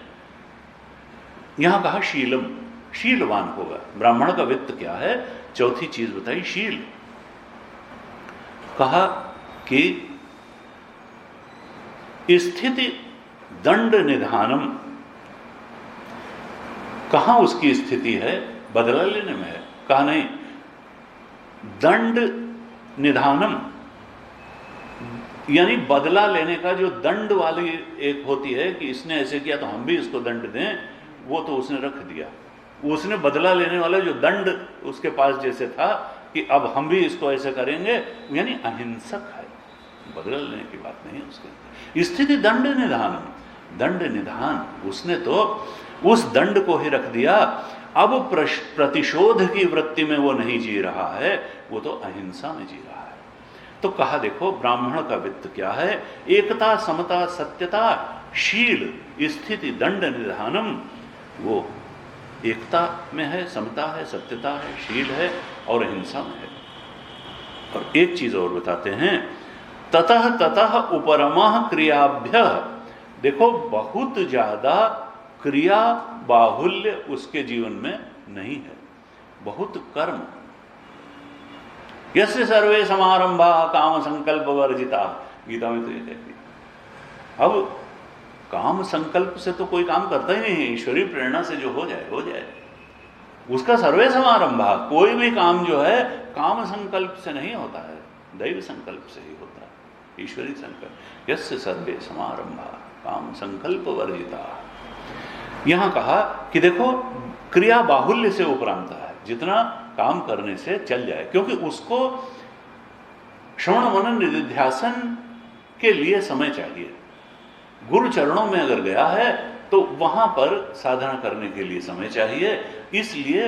यहां कहा शीलम, शीलवान होगा। ब्राह्मण का वित्त क्या है? चौथी चीज बताई, शील। कहा कि स्थिति दंड निधानम। कहां उसकी स्थिति है? बदला लेने में है। कहा नहीं, दंड निधानम यानी बदला लेने का जो दंड वाली एक होती है कि इसने ऐसे किया तो हम भी इसको दंड दें, वो तो उसने रख दिया। उसने बदला लेने वाला जो दंड उसके पास जैसे था कि अब हम भी इसको ऐसे करेंगे, यानी अहिंसक है। बदला लेने की बात नहीं उसके। स्थिति दंड निधान, दंड निधान, उसने तो उस दंड को ही रख दिया। अब प्रतिशोध की वृत्ति में वो नहीं जी रहा है, वो तो अहिंसा में जी रहा है। तो कहा देखो ब्राह्मण का वित्त क्या है? एकता समता सत्यता शील स्थिति दंड निधानम। वो एकता में है, समता है, सत्यता है, शील है और अहिंसा में है। और एक चीज और बताते हैं, ततः ततः उपरमः क्रियाभ्य। देखो बहुत ज्यादा क्रिया बाहुल्य उसके जीवन में नहीं है, बहुत कर्म। यस्य सर्वे समारंभा काम संकल्प वर्जिता, गीता में तो ये कहती है। अब काम संकल्प से तो कोई काम करता ही नहीं है, ईश्वरीय प्रेरणा से जो हो जाए हो जाए। उसका सर्वे समारंभा, कोई भी काम जो है काम संकल्प से नहीं होता है, दैव संकल्प से ही होता है, ईश्वरीय संकल्प। यस्य सर्वे समारंभा काम संकल्प वर्जिता। यहां कहा कि देखो क्रिया बाहुल्य से उपरांत है, जितना काम करने से चल जाए, क्योंकि उसको श्रवण मनन निधिध्यासन के लिए समय चाहिए। गुरु चरणों में अगर गया है तो वहां पर साधना करने के लिए समय चाहिए, इसलिए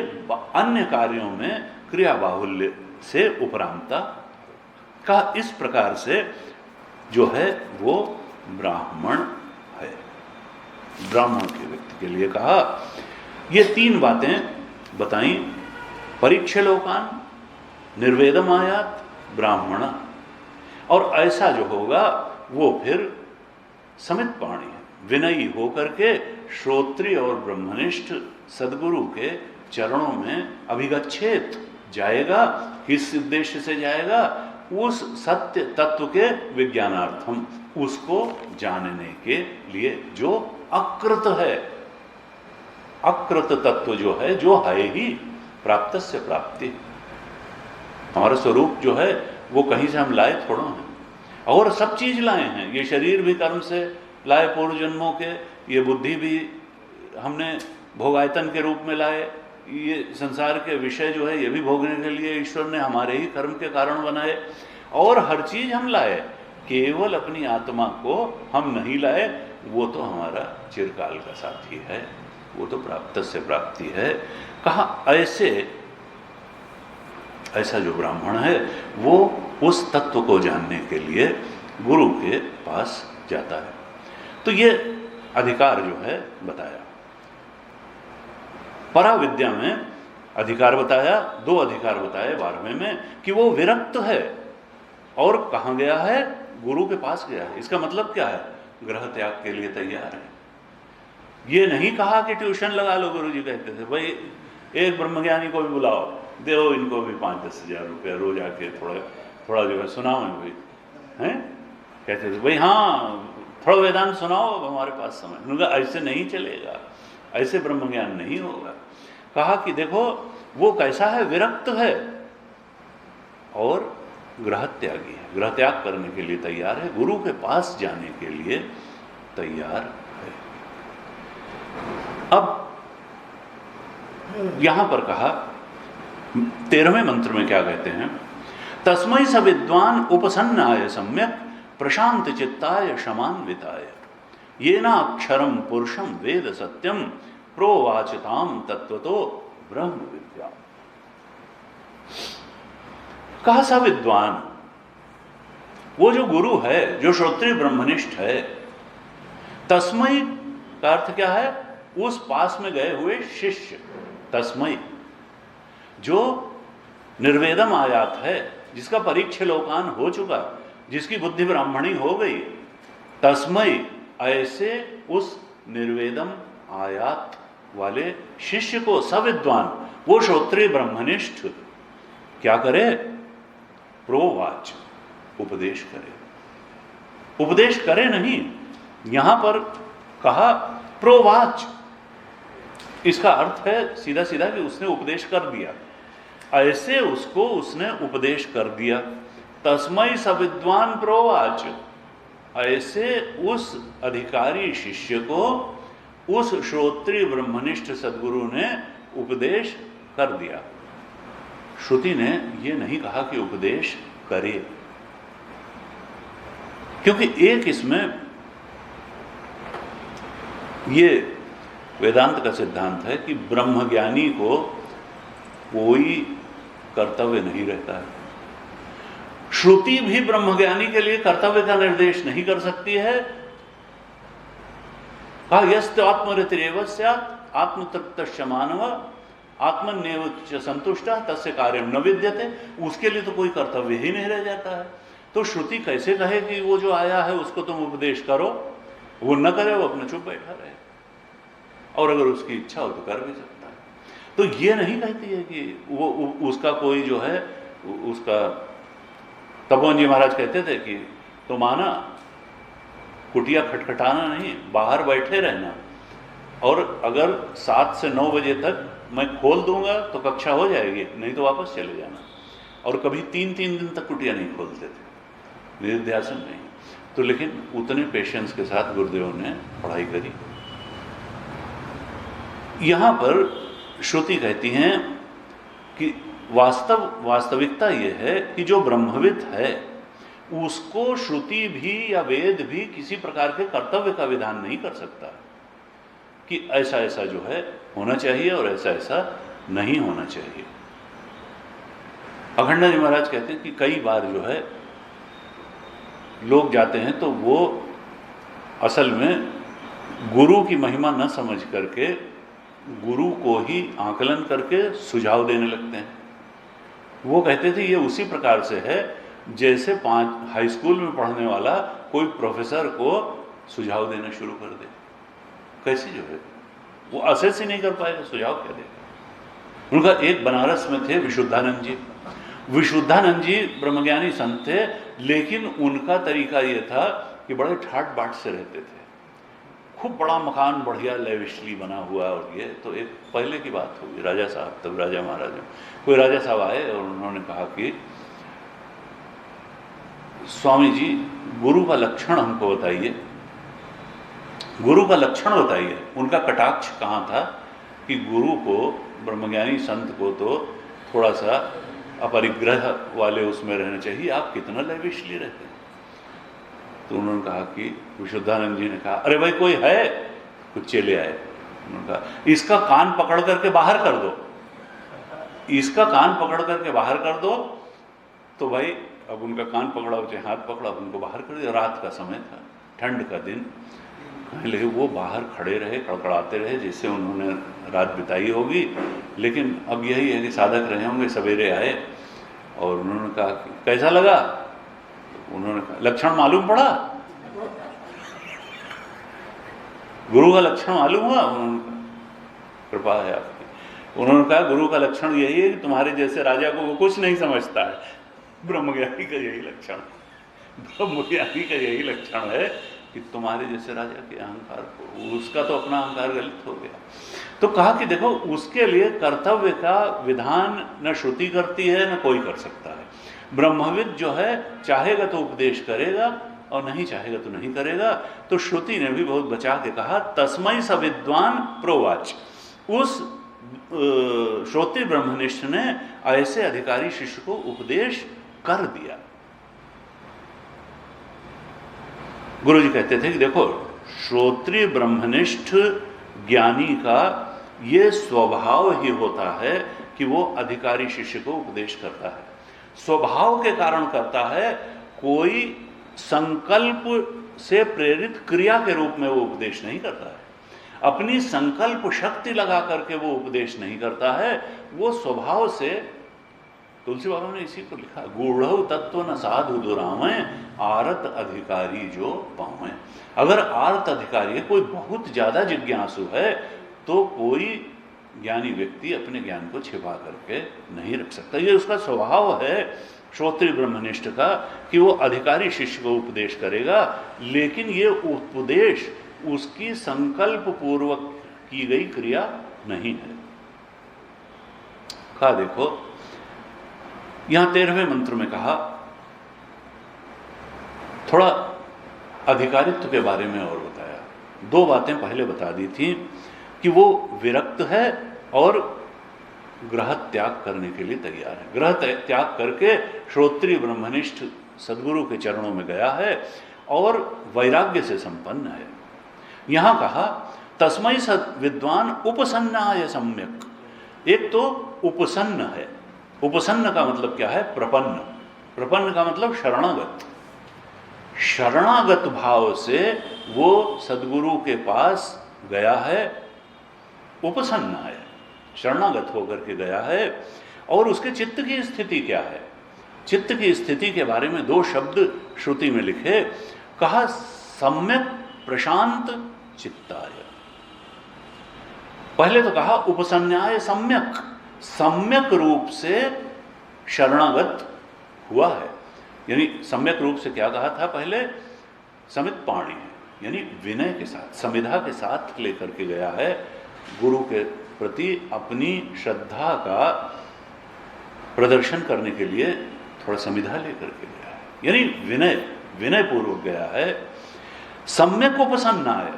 अन्य कार्यों में क्रिया बाहुल्य से उपरांता का इस प्रकार से जो है वो ब्राह्मण है। ब्राह्मण के व्यक्ति के लिए कहा ये 3 बातें बताई। परीक्षे लोकान, निर्वेदम आयात, ब्राह्मण। और ऐसा जो होगा वो फिर समित पाणी है, विनयी होकर के श्रोत्रिय और ब्रह्मनिष्ठ सदगुरु के चरणों में अभिगच्छेत जाएगा। किस उद्देश्य से जाएगा? उस सत्य तत्व के विज्ञानार्थम, उसको जानने के लिए जो अकृत है। अकृत तत्व जो है, जो है ही प्राप्त से प्राप्ति। हमारा स्वरूप जो है वो कहीं से हम लाए थोड़ा हैं, और सब चीज लाए हैं। ये शरीर भी कर्म से लाए पूर्व जन्मों के, ये बुद्धि भी हमने भोगायतन के रूप में लाए, ये संसार के विषय जो है ये भी भोगने के लिए ईश्वर ने हमारे ही कर्म के कारण बनाए। और हर चीज हम लाए, केवल अपनी आत्मा को हम नहीं लाए। वो तो हमारा चिरकाल का साथी है, वो तो प्राप्त से प्राप्ति है। कहा ऐसा जो ब्राह्मण है वो उस तत्व को जानने के लिए गुरु के पास जाता है। तो ये अधिकार जो है बताया। पराविद्या में अधिकार बताया, 2 अधिकार बताए 12वें में, कि वो विरक्त है और कहाँ गया है? गुरु के पास गया है। इसका मतलब क्या है? ग्रह त्याग के लिए तैयार है। ये नहीं कहा कि ट्यूशन लगा लो। गुरु जी कहते थे भाई एक ब्रह्मज्ञानी को भी बुलाओ, दो इनको भी 5-10 हज़ार रुपया रोज आके थोड़ा थोड़ा जो है सुनाओ भाई, हैं? कहते थे भाई हाँ थोड़ा वेदांत सुनाओ, हमारे पास समय। उनका ऐसे नहीं चलेगा, ऐसे ब्रह्म ज्ञान नहीं होगा। कहा कि देखो वो कैसा है, विरक्त है और ग्रह त्यागी है, ग्रह त्याग करने के लिए तैयार है, गुरु के पास जाने के लिए तैयार है। अब यहां पर कहा 13वें मंत्र में क्या कहते हैं, तस्मै स विद्वान उपसन्नाय सम्यक प्रशांत चित्ताय शमान्विताय येना अक्षरम पुरुषम वेद सत्यम प्रोवाचिताम तत्वतो ब्रह्म विद्या। कहा सा विद्वान, वो जो गुरु है, जो श्रोत्रिय ब्रह्मनिष्ठ है। तस्मै का अर्थ क्या है, उस पास में गए हुए शिष्य। तस्मै जो निर्वेदम आयात है, जिसका परीक्ष लोकान हो चुका, जिसकी बुद्धि ब्राह्मणी हो गई, तस्मै ऐसे उस निर्वेदम आयात वाले शिष्य को सविद्वान, वो श्रोत्रिय ब्रह्मनिष्ठ क्या करे, प्रोवाच उपदेश करे। उपदेश करे नहीं, यहां पर कहा प्रोवाच, इसका अर्थ है सीधा सीधा कि उसने उपदेश कर दिया, ऐसे उसको उसने उपदेश कर दिया। तस्मै सविद्वान प्रोवाच, ऐसे उस अधिकारी शिष्य को उस श्रोत्रिय ब्रह्मनिष्ठ सद्गुरु ने उपदेश कर दिया। श्रुति ने यह नहीं कहा कि उपदेश करे, क्योंकि एक इसमें ये वेदांत का सिद्धांत है कि ब्रह्मज्ञानी को कोई कर्तव्य नहीं रहता है। श्रुति भी ब्रह्मज्ञानी के लिए कर्तव्य का निर्देश नहीं कर सकती है। कहा यस्तु आत्मरतिरेव स्यात् आत्मतृप्तश्च मानव आत्मन्येव च संतुष्टः तस्य कार्यं न विद्यते। उसके लिए तो कोई कर्तव्य ही नहीं रह जाता है। तो श्रुति कैसे कहे कि वो जो आया है उसको तुम उपदेश करो, वो न करे, वो अपने चुप बैठा रहे, और अगर उसकी इच्छा हो तो कर भी सकता है। तो ये नहीं कहती है कि वो उसका कोई जो है उसका, तपोवन जी महाराज कहते थे कि तुम आना, कुटिया खटखटाना नहीं, बाहर बैठे रहना, और अगर 7 से 9 बजे तक मैं खोल दूंगा तो कक्षा हो जाएगी, नहीं तो वापस चले जाना। और कभी 3-3 दिन तक कुटिया नहीं खोलते थे, निधिध्यासन नहीं। तो लेकिन उतने पेशेंस के साथ गुरुदेव ने पढ़ाई करी। यहां पर श्रुति कहती हैं कि वास्तविकता यह है कि जो ब्रह्मविद है उसको श्रुति भी या वेद भी किसी प्रकार के कर्तव्य का विधान नहीं कर सकता कि ऐसा ऐसा जो है होना चाहिए और ऐसा ऐसा नहीं होना चाहिए। अखंड जी महाराज कहते हैं कि कई बार जो है लोग जाते हैं तो वो असल में गुरु की महिमा न समझ करके गुरु को ही आकलन करके सुझाव देने लगते हैं। वो कहते थे ये उसी प्रकार से है जैसे 5 हाई स्कूल में पढ़ने वाला कोई प्रोफेसर को सुझाव देना शुरू कर दे। कैसे जो है वो असेस ही नहीं कर पाएगा, सुझाव क्या देगा। उनका एक बनारस में थे विशुद्धानंद जी। विशुद्धानंद जी ब्रह्मज्ञानी संत थे, लेकिन उनका तरीका ये था कि बड़े ठाट बाट से रहते थे। खूब बड़ा मकान बढ़िया लेविशली बना हुआ, और ये तो एक पहले की बात होगी, राजा साहब, तब राजा महाराज कोई राजा साहब आए और उन्होंने कहा कि स्वामी जी गुरु का लक्षण हमको बताइए, गुरु का लक्षण बताइए। उनका कटाक्ष कहाँ था कि गुरु को, ब्रह्मज्ञानी संत को तो थोड़ा सा अपरिग्रह वाले उसमें रहना चाहिए, आप कितना लेविशली रहते हैं। तो उन्होंने कहा कि विशुद्धानंद जी ने कहा अरे भाई कोई है, कुछ चेले आए, उन्होंने कहा इसका कान पकड़ करके बाहर कर दो, इसका कान पकड़ करके बाहर कर दो। तो भाई अब उनका कान पकड़ा, उसे हाथ पकड़ा, उनको बाहर कर दिया। रात का समय था, ठंड का दिन, लेकिन वो बाहर खड़े रहे, कड़कड़ाते रहे जैसे उन्होंने रात बिताई होगी। लेकिन अब यही है कि साधक रहे होंगे, सवेरे आए और उन्होंने कहा कैसा लगा। उन्होंने कहा लक्षण मालूम पड़ा, गुरु का लक्षण मालूम हुआ। उन्होंने कहा कृपा है आपकी। उन्होंने कहा गुरु का लक्षण यही है कि तुम्हारे जैसे राजा को वो कुछ नहीं समझता है। ब्रह्मज्ञानी का यही लक्षण, ब्रह्मज्ञानी का यही लक्षण है कि तुम्हारे जैसे राजा के अहंकार को, उसका तो अपना अहंकार गलित हो गया। तो कहा कि देखो, उसके लिए कर्तव्य का विधान न श्रुति करती है न कोई कर सकता है। ब्रह्मविद जो है चाहेगा तो उपदेश करेगा और नहीं चाहेगा तो नहीं करेगा। तो श्रुति ने भी बहुत बचा के कहा, तस्मै स विद्वान प्रोवाच। उस श्रोत्रिय ब्रह्मनिष्ठ ने ऐसे अधिकारी शिष्य को उपदेश कर दिया। गुरु जी कहते थे कि देखो, श्रोत्रिय ब्रह्मनिष्ठ ज्ञानी का ये स्वभाव ही होता है कि वो अधिकारी शिष्य को उपदेश करता है। स्वभाव के कारण करता है, कोई संकल्प से प्रेरित क्रिया के रूप में वो उपदेश नहीं करता है, अपनी संकल्प शक्ति लगा करके वो उपदेश नहीं करता है। वो स्वभाव से, तुलसी बाबा ने इसी को लिखा, गूढ़ तत्व न साधु दुरावें, आरत अधिकारी जो पावें। अगर आरत अधिकारी है, कोई बहुत ज्यादा जिज्ञासु है, तो कोई ज्ञानी व्यक्ति अपने ज्ञान को छिपा करके नहीं रख सकता। ये उसका स्वभाव है श्रोत्रिय ब्रह्मनिष्ठ का कि वो अधिकारी शिष्य को उपदेश करेगा, लेकिन ये उपदेश उसकी संकल्प पूर्वक की गई क्रिया नहीं है। कहा देखो, यहां 13वें मंत्र में कहा, थोड़ा अधिकारित्व के बारे में और बताया। दो बातें पहले बता दी थी कि वो विरक्त है और ग्रह त्याग करने के लिए तैयार है। ग्रह त्याग करके श्रोत्रिय ब्रह्मनिष्ठ सद्गुरु के चरणों में गया है और वैराग्य से संपन्न है। यहां कहा, तस्मै सद विद्वान उपसन्नाय सम्यक। एक तो उपसन्न है। उपसन्न का मतलब क्या है? प्रपन्न। प्रपन्न का मतलब शरणागत। शरणागत भाव से वो सद्गुरु के पास गया है, उपसन्न है, शरणागत होकर के गया है। और उसके चित्त की स्थिति क्या है? चित्त की स्थिति के बारे में दो शब्द श्रुति में लिखे। कहा, सम्यक प्रशांत चित्ताय। पहले तो कहा उपसन्याय सम्यक, सम्यक रूप से शरणागत हुआ है। यानी सम्यक रूप से क्या कहा था पहले? समित पाणी है, यानी विनय के साथ, समिधा के साथ लेकर के गया है। गुरु के प्रति अपनी श्रद्धा का प्रदर्शन करने के लिए थोड़ा समिधा लेकर के गया है, यानी विनय पूर्वक गया है। सम्यक उपसन्ना है,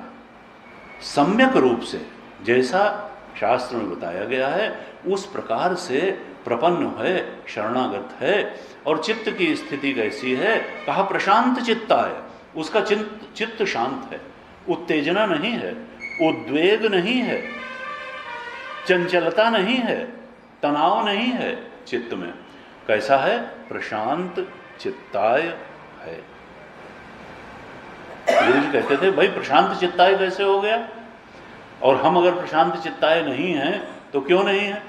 सम्यक रूप से जैसा शास्त्र में बताया गया है उस प्रकार से प्रपन्न है, शरणागत है। और चित्त की स्थिति कैसी है? कहा प्रशांत चित्ता है, उसका चित्त शांत है, उत्तेजना नहीं है, उद्वेग नहीं है, चंचलता नहीं है, तनाव नहीं है चित्त में। कैसा है? प्रशांत चित्ताय है। गुरु जी कहते थे, भाई प्रशांत चित्ताय कैसे हो गया? और हम अगर प्रशांत चित्ताय नहीं हैं तो क्यों नहीं है?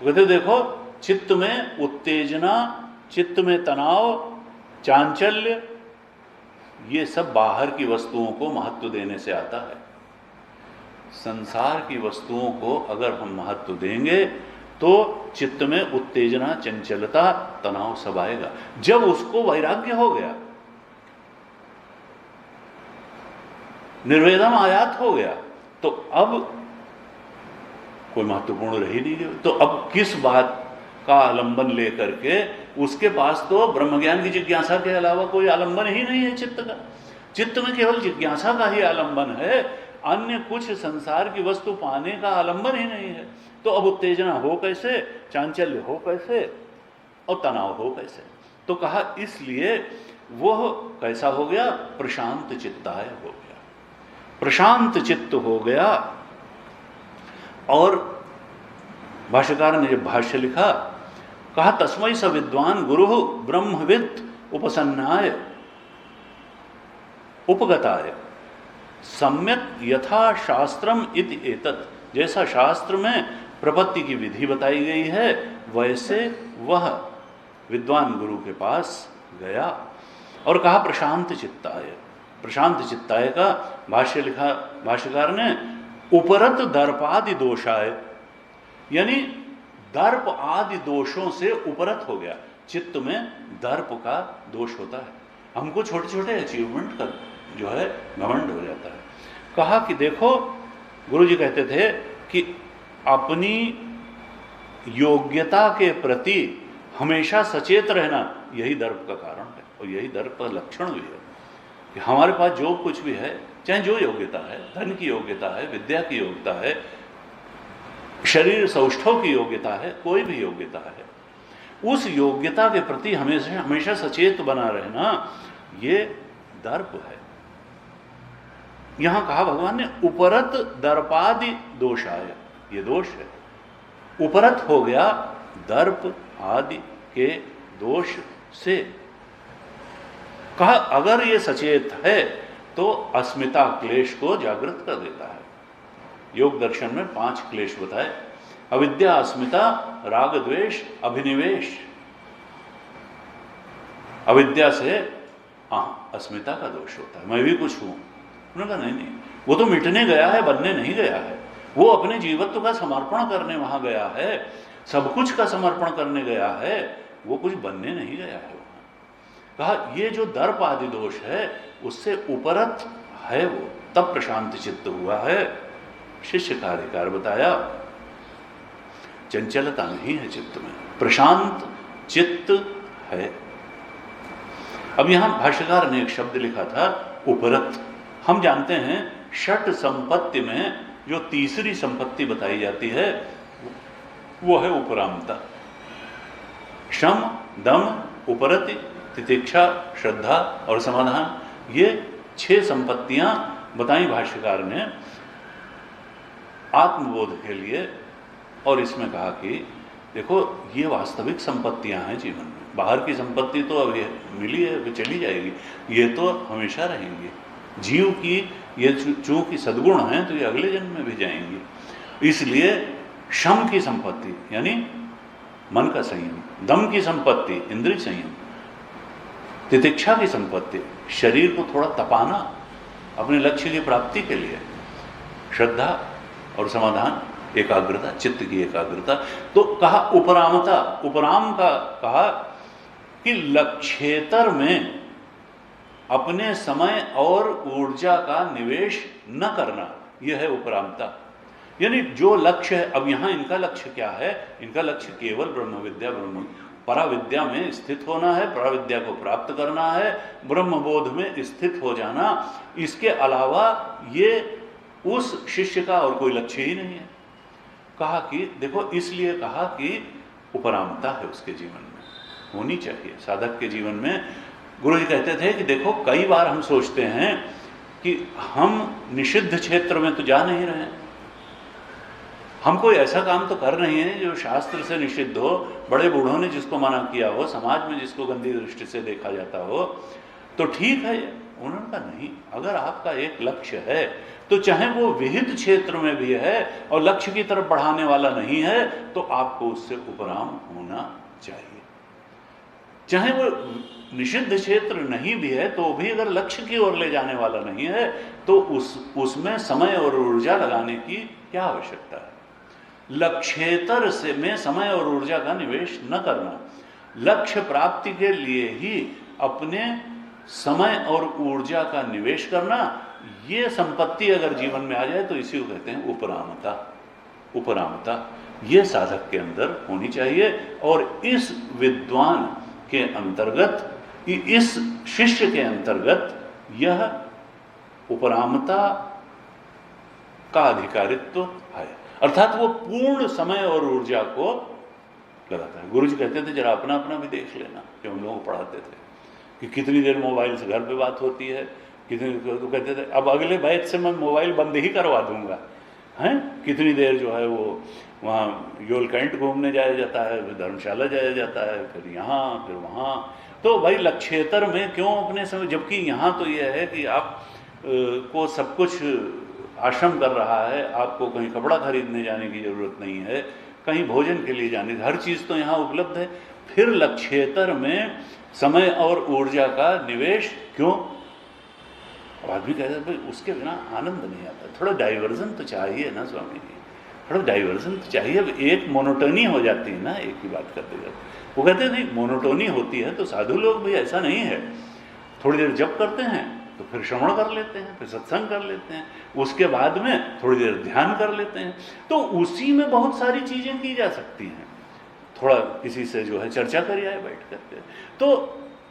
कहते देखो, चित्त में उत्तेजना, चित्त में तनाव, चांचल्य, ये सब बाहर की वस्तुओं को महत्व देने से आता है। संसार की वस्तुओं को अगर हम महत्व देंगे तो चित्त में उत्तेजना, चंचलता, तनाव सब आएगा। जब उसको वैराग्य हो गया, निर्वेदम आयात हो गया, तो अब कोई महत्वपूर्ण रह ही नहीं गया। तो अब किस बात का आलंबन लेकर के, उसके पास तो ब्रह्मज्ञान की जिज्ञासा के अलावा कोई आलंबन ही नहीं है चित्त का। चित्त में केवल जिज्ञासा का ही आलंबन है, अन्य कुछ संसार की वस्तु पाने का आलंबन ही नहीं है। तो अब उत्तेजना हो कैसे, चांचल्य हो कैसे और तनाव हो कैसे? तो कहा इसलिए वह कैसा हो गया? प्रशांत चित्ताय हो गया, प्रशांत चित्त हो गया। और भाष्यकार ने जब भाष्य लिखा, कहा तस्मै स विद्वान गुरु ब्रह्मविद उपसन्नाय उपगताय सम्यक यथा शास्त्रम इति एतत्। जैसा शास्त्र में प्रपत्ति की विधि बताई गई है वैसे वह विद्वान गुरु के पास गया और कहा प्रशांत चित्ताय। प्रशांत चित्ताय का भाष्य लिखा भाष्यकार ने, उपरत दर्पादि दोषाय। यानी दर्प आदि दोषों से उपरत हो गया। चित्त में दर्प का दोष होता है, हमको छोटे छोटे अचीवमेंट का जो है घमंड हो जाता है। कहा कि देखो, गुरु जी कहते थे कि अपनी योग्यता के प्रति हमेशा सचेत रहना यही दर्प का कारण है, और यही दर्प का लक्षण भी है कि हमारे पास जो कुछ भी है, चाहे जो योग्यता है, धन की योग्यता है, विद्या की योग्यता है, शरीर सौष्ठव की योग्यता है, कोई भी योग्यता है, उस योग्यता के प्रति हमेशा हमेशा सचेत बना रहना ये दर्प है। यहां कहा भगवान ने उपरत दर्पादि दोषाय, ये दोष है, उपरत हो गया दर्प आदि के दोष से। कहा अगर ये सचेत है तो अस्मिता क्लेश को जागृत कर देता है। योग दर्शन में 5 क्लेश बताए, अविद्या, अस्मिता, राग द्वेष, अभिनिवेश। अविद्या से अस्मिता का दोष होता है, मैं भी कुछ हूं। उन्होंने कहा नहीं, वो तो मिटने गया है, बनने नहीं गया है। वो अपने जीवत्व का समर्पण करने वहां गया है, सब कुछ का समर्पण करने गया है, वो कुछ बनने नहीं गया है वहां। कहा ये जो दर्प आदि दोष है उससे उपरत है वो, तब प्रशांत चित्त हुआ है। शिष्य का अधिकार बताया, चंचलता नहीं है चित्त में, प्रशांत चित्त है। अब यहां भाष्यकार ने एक शब्द लिखा था उपरत। हम जानते हैं षट संपत्ति में जो तीसरी संपत्ति बताई जाती है वो है उपरामता। शम, दम, उपरति, तितिक्षा, श्रद्धा और समाधान, ये 6 संपत्तियां बताई भाष्यकार ने आत्मबोध के लिए। और इसमें कहा कि देखो ये वास्तविक संपत्तियां हैं जीवन में, बाहर की संपत्ति तो अभी मिली है, अभी चली जाएगी, ये तो हमेशा रहेंगी। जीव की ये चूंकि सद्गुण हैं तो ये अगले जन्म में भी जाएंगी। इसलिए शम की संपत्ति यानी मन का संयम, दम की संपत्ति इंद्रिय संयम, तितिक्षा की संपत्ति शरीर को थोड़ा तपाना अपने लक्ष्य की प्राप्ति के लिए, श्रद्धा और समाधान एकाग्रता, चित्त की एकाग्रता। तो कहा उपरामता, उपराम का कहा कि लक्ष्येतर में अपने समय और ऊर्जा का निवेश न करना, यह है उपरामता। यानी जो लक्ष्य है, अब यहां इनका लक्ष्य क्या है, इनका लक्ष्य केवल ब्रह्म विद्या, ब्रह्म पराविद्या में स्थित होना है, पराविद्या को प्राप्त करना है, ब्रह्मबोध में स्थित हो जाना। इसके अलावा ये उस शिष्य का और कोई लक्ष्य ही नहीं है। कहा कि देखो, इसलिए कहा कि उपरामता है उसके जीवन में होनी चाहिए, साधक के जीवन में। गुरु जी कहते थे कि देखो कई बार हम सोचते हैं कि हम निषिद्ध क्षेत्र में तो जा नहीं रहे, हम कोई ऐसा काम तो कर रहे हैं जो शास्त्र से निषिद्ध हो, बड़े बूढ़ों ने जिसको मना किया हो, समाज में जिसको गंदी दृष्टि से देखा जाता हो, तो ठीक है। उन्होंने कहा नहीं, अगर आपका एक लक्ष्य है तो चाहे वो विहित क्षेत्र में भी है और लक्ष्य की तरफ बढ़ाने वाला नहीं है तो आपको उससे उपराम होना चाहिए। चाहे वो निषिद्ध क्षेत्र नहीं भी है तो भी अगर लक्ष्य की ओर ले जाने वाला नहीं है तो उसमें समय और ऊर्जा लगाने की क्या आवश्यकता है। लक्ष्येतर से में समय और ऊर्जा का निवेश न करना, लक्ष्य प्राप्ति के लिए ही अपने समय और ऊर्जा का निवेश करना, ये संपत्ति अगर जीवन में आ जाए तो इसी को कहते हैं उपरामता। उपरामता ये साधक के अंदर होनी चाहिए। और इस विद्वान के अंतर्गत, इस शिष्य के अंतर्गत यह उपरामता का अधिकारित्व है, अर्थात वो पूर्ण समय और ऊर्जा को लगाता है। गुरु जी कहते थे जरा अपना अपना भी देख लेना, जो हम लोगों को पढ़ाते थे कि कितनी देर मोबाइल से घर पे बात होती है, कितनी, तो कहते थे अब अगले बैच से मैं मोबाइल बंद ही करवा दूंगा, हैं कितनी देर जो है वो वहाँ योल कैंट घूमने जाया जाता है, फिर धर्मशाला जाया जाता है, फिर यहाँ फिर वहाँ। तो भाई लक्ष्येतर में क्यों अपने समय, जबकि यहाँ तो ये है कि आप को सब कुछ आश्रम कर रहा है, आपको कहीं कपड़ा खरीदने जाने की ज़रूरत नहीं है, कहीं भोजन के लिए जाने, हर चीज़ तो यहाँ उपलब्ध है। फिर लक्ष्येतर में समय और ऊर्जा का निवेश क्यों? अब आदमी कहता है भाई उसके बिना आनंद नहीं आता, थोड़ा डाइवर्जन तो चाहिए ना स्वामी जी, थोड़ा डाइवर्जन तो चाहिए। अब एक मोनोटोनी हो जाती है ना एक ही बात करते करते। वो कहते हैं नहीं, मोनोटोनी होती है तो साधु लोग भी ऐसा नहीं है, थोड़ी देर जप करते हैं तो फिर श्रवण कर लेते हैं, फिर सत्संग कर लेते हैं, उसके बाद में थोड़ी देर ध्यान कर लेते हैं। तो उसी में बहुत सारी चीज़ें की जा सकती हैं। थोड़ा किसी से जो है चर्चा करिए आए बैठ करके, तो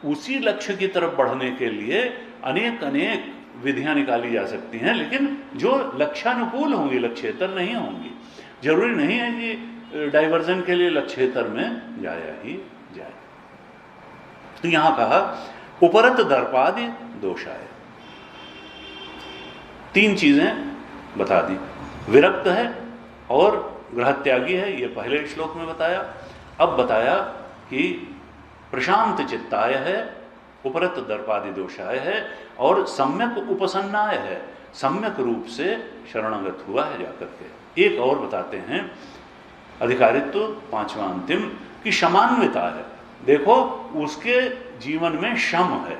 उसी लक्ष्य की तरफ बढ़ने के लिए अनेक अनेक विधियां निकाली जा सकती हैं, लेकिन जो लक्ष्यानुकूल होंगी, लक्ष्येतर नहीं होंगी। जरूरी नहीं है कि डाइवर्जन के लिए लक्ष्येतर में जाया ही जाए। तो यहां कहा उपरत दर्पादि दोषाय, 3 चीजें बता दी। विरक्त है और गृहत्यागी है, ये पहले श्लोक में बताया। अब बताया कि प्रशांत चित्ताय है, उपरत दर्पादि दोषाय है, और सम्यक उपसन्नाय है, सम्यक रूप से शरणागत हुआ है जाकर के। एक और बताते हैं अधिकारित्व, 5वां अंतिम, कि शमान्विता है। देखो उसके जीवन में शम है,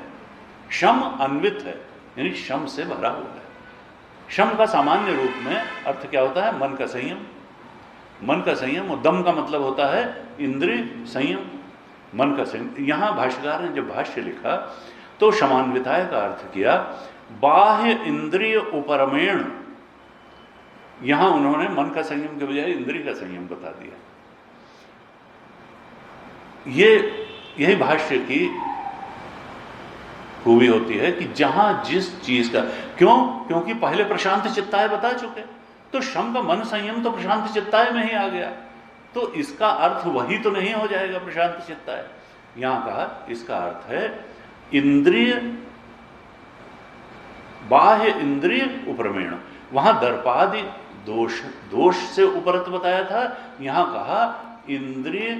शम अन्वित है, यानी शम से भरा हुआ है। शम का सामान्य रूप में अर्थ क्या होता है? मन का संयम। मन का संयम, और दम का मतलब होता है इंद्रिय संयम, मन का संयम। यहां भाष्यकार ने जब भाष्य लिखा तो शमान्विताय का अर्थ किया बाह्य इंद्रिय उपरमेण। यहां उन्होंने मन का संयम के बजाय इंद्रिय का संयम बता दिया। यही भाष्य की खूबी होती है कि जहां जिस चीज का, क्योंकि पहले प्रशांत चित्ताय बता चुके, तो शम का मन संयम तो प्रशांत चित्ताय में ही आ गया, तो इसका अर्थ वही तो नहीं हो जाएगा प्रशांत चित्ताय। यहां कहा इसका अर्थ है इंद्रिय, बाह्य इंद्रिय उपरमेण। वहां दर्पादि दोष से उपरत बताया था, यहां कहा इंद्रिय,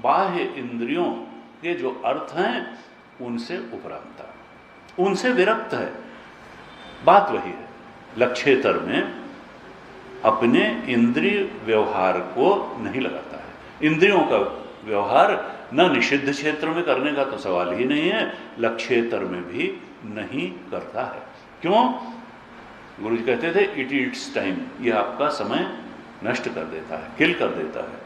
बाह्य इंद्रियों के जो अर्थ हैं उनसे उपरांता, उनसे विरक्त है। बात वही है, लक्ष्येतर में अपने इंद्रिय व्यवहार को नहीं लगाता है। इंद्रियों का व्यवहार न निषिद्ध क्षेत्र में करने का तो सवाल ही नहीं है, लक्ष्येतर में भी नहीं करता है। क्यों? गुरु जी कहते थे इट ईट्स टाइम, यह आपका समय नष्ट कर देता है, किल कर देता है।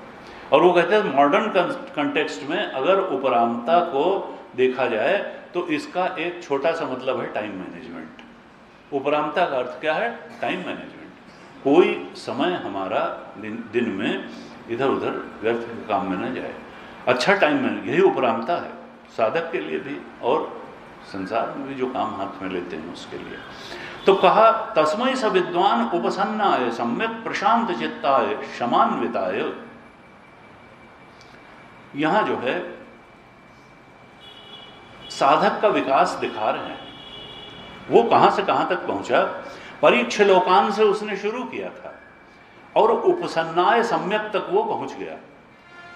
और वो कहते हैं मॉडर्न कंटेक्स्ट में अगर उपरामता को देखा जाए तो इसका एक छोटा सा मतलब है टाइम मैनेजमेंट। उपरामता का अर्थ क्या है? Time management. कोई समय हमारा दिन में इधर उधर व्यर्थ काम में न जाए, अच्छा टाइम मैनेज, यही उपरामता है साधक के लिए भी और संसार में भी जो काम हाथ में लेते हैं उसके लिए। तो कहा तस्मै स विद्वान उपसन्नाय सम्यक प्रशांत चित्ताय शमान्विताय। यहां जो है साधक का विकास दिखा रहे हैं। वो कहां से कहां तक पहुंचा? परीक्ष लोकान से उसने शुरू किया था और उपसन्नाय सम्यक तक वो पहुंच गया।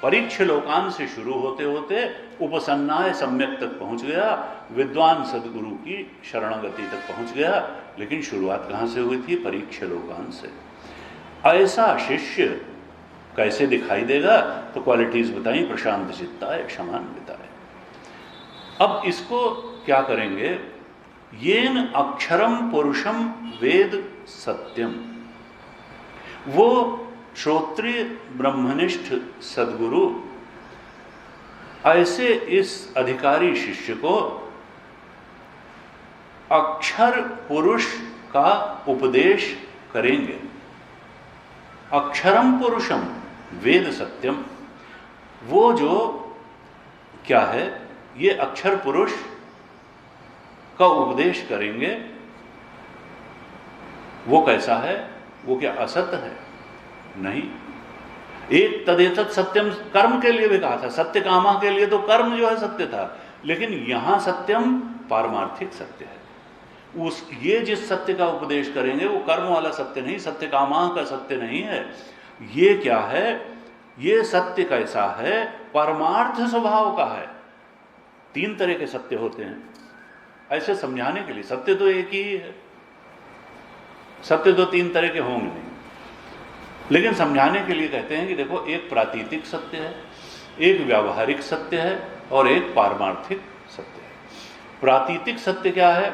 परीक्ष लोकान से शुरू होते होते उपसन्नाय सम्यक तक पहुंच गया, विद्वान सदगुरु की शरणागति तक पहुंच गया। लेकिन शुरुआत कहां से हुई थी? परीक्ष लोकान से। ऐसा शिष्य कैसे दिखाई देगा? तो क्वालिटीज बताई, प्रशांत चित्ताय, क्षमान्विताय। अब इसको क्या करेंगे? येन अक्षरम पुरुषम वेद सत्यम। वो श्रोत्रिय ब्रह्मनिष्ठ सद्गुरु ऐसे इस अधिकारी शिष्य को अक्षर पुरुष का उपदेश करेंगे। अक्षरम पुरुषम वेद सत्यम, वो जो क्या है, ये अक्षर पुरुष का उपदेश करेंगे। वो कैसा है? वो क्या असत्य है? नहीं। एक तदेतत सत्यम कर्म के लिए भी कहा था, सत्य कामा के लिए तो कर्म जो है सत्य था, लेकिन यहां सत्यम पारमार्थिक सत्य है। ये जिस सत्य का उपदेश करेंगे वो कर्म वाला सत्य नहीं, सत्य कामा का सत्य नहीं है। ये क्या है? ये सत्य कैसा है? परमार्थ स्वभाव का है। 3 तरह के सत्य होते हैं, ऐसे समझाने के लिए। सत्य तो एक ही है, सत्य तो 3 तरह के होंगे नहीं, लेकिन समझाने के लिए कहते हैं कि देखो, एक प्रातीतिक सत्य है, एक व्यावहारिक सत्य है और एक पारमार्थिक सत्य है। प्रातीतिक सत्य क्या है?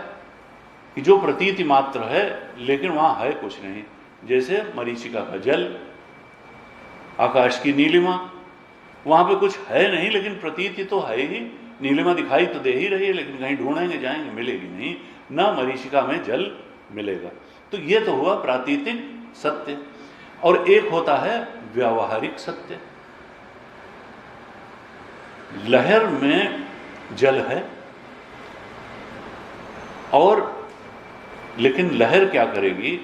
कि जो प्रतीति मात्र है लेकिन वहां है कुछ नहीं। जैसे मरीचिका का जल आकाश की नीलिमा, वहां पे कुछ है नहीं लेकिन प्रतीति तो है ही, नीलिमा दिखाई तो दे ही रही है, लेकिन कहीं ढूंढेंगे जाएंगे मिलेगी नहीं, ना मरीचिका में जल मिलेगा। तो ये तो हुआ प्रातीतिक सत्य। और एक होता है व्यावहारिक सत्य। लहर में जल है और लेकिन लहर क्या करेगी,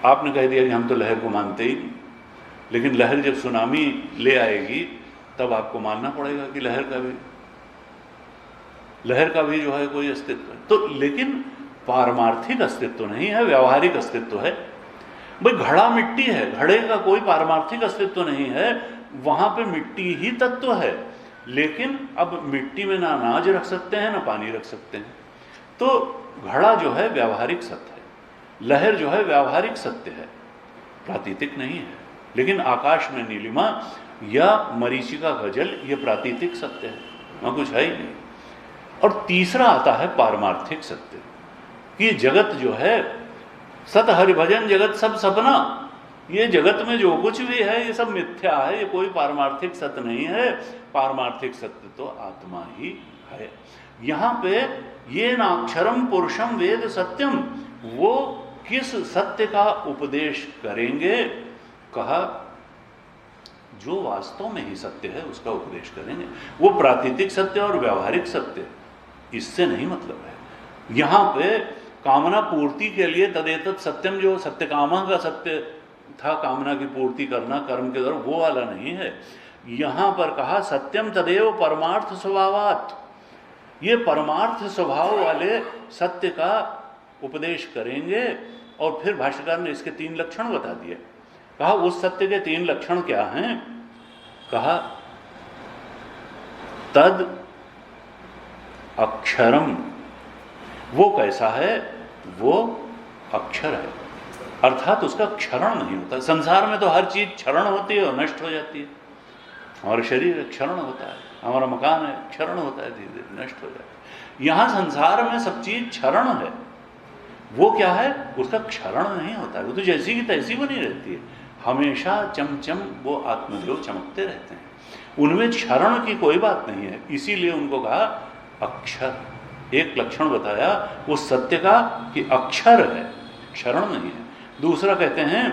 आपने कह दिया कि हम तो लहर को मानते ही नहीं, लेकिन लहर जब सुनामी ले आएगी तब आपको मानना पड़ेगा कि लहर का भी जो है कोई अस्तित्व है। तो लेकिन पारमार्थिक अस्तित्व नहीं है, व्यावहारिक अस्तित्व है। भाई घड़ा मिट्टी है, घड़े का कोई पारमार्थिक अस्तित्व नहीं है, वहां पे मिट्टी ही तत्व है, लेकिन अब मिट्टी में ना अनाज रख सकते हैं ना पानी रख सकते हैं। तो घड़ा जो है व्यावहारिक सत्य है, लहर जो है व्यावहारिक सत्य है, प्रातीतिक नहीं है। लेकिन आकाश में नीलिमा या मरीचिका का जल ये प्रातीतिक सत्य है, वहां कुछ है ही नहीं। और तीसरा आता है पारमार्थिक सत्य, कि जगत जो है सत हरिभजन जगत सब सपना, ये जगत में जो कुछ भी है ये सब मिथ्या है, ये कोई पारमार्थिक सत्य नहीं है। पारमार्थिक सत्य तो आत्मा ही है। यहां पे ये नाक्षरम पुरुषम वेद सत्यम, वो किस सत्य का उपदेश करेंगे, कहा जो वास्तव में ही सत्य है उसका उपदेश करेंगे। वो प्रातीतिक सत्य और व्यावहारिक सत्य इससे नहीं मतलब है। यहां पे कामना पूर्ति के लिए तदेतत सत्यम, जो सत्य कामा का सत्य था, कामना की पूर्ति करना कर्म के द्वारा, वो वाला नहीं है। यहां पर कहा सत्यम तदेव परमार्थ स्वभावात्, ये परमार्थ स्वभाव वाले सत्य का उपदेश करेंगे। और फिर भाष्यकार ने इसके 3 लक्षण बता दिए। कहा उस सत्य के 3 लक्षण क्या हैं, कहा तद अक्षरम, वो कैसा है, वो अक्षर है, अर्थात उसका क्षरण नहीं होता। संसार में तो हर चीज क्षरण होती है और नष्ट हो जाती है। हमारा शरीर क्षरण होता है, हमारा मकान है क्षरण होता है, धीरे धीरे नष्ट हो जाता है। यहां संसार में सब चीज क्षरण है, वो क्या है, उसका क्षरण नहीं होता है, वो तो जैसी की तैसी बनी रहती है, हमेशा चमचम वो आत्मदेव चमकते रहते हैं, उनमें क्षरण की कोई बात नहीं है। इसीलिए उनको कहा अक्षर। एक लक्षण बताया उस सत्य का कि अक्षर है, क्षरण नहीं है। दूसरा कहते हैं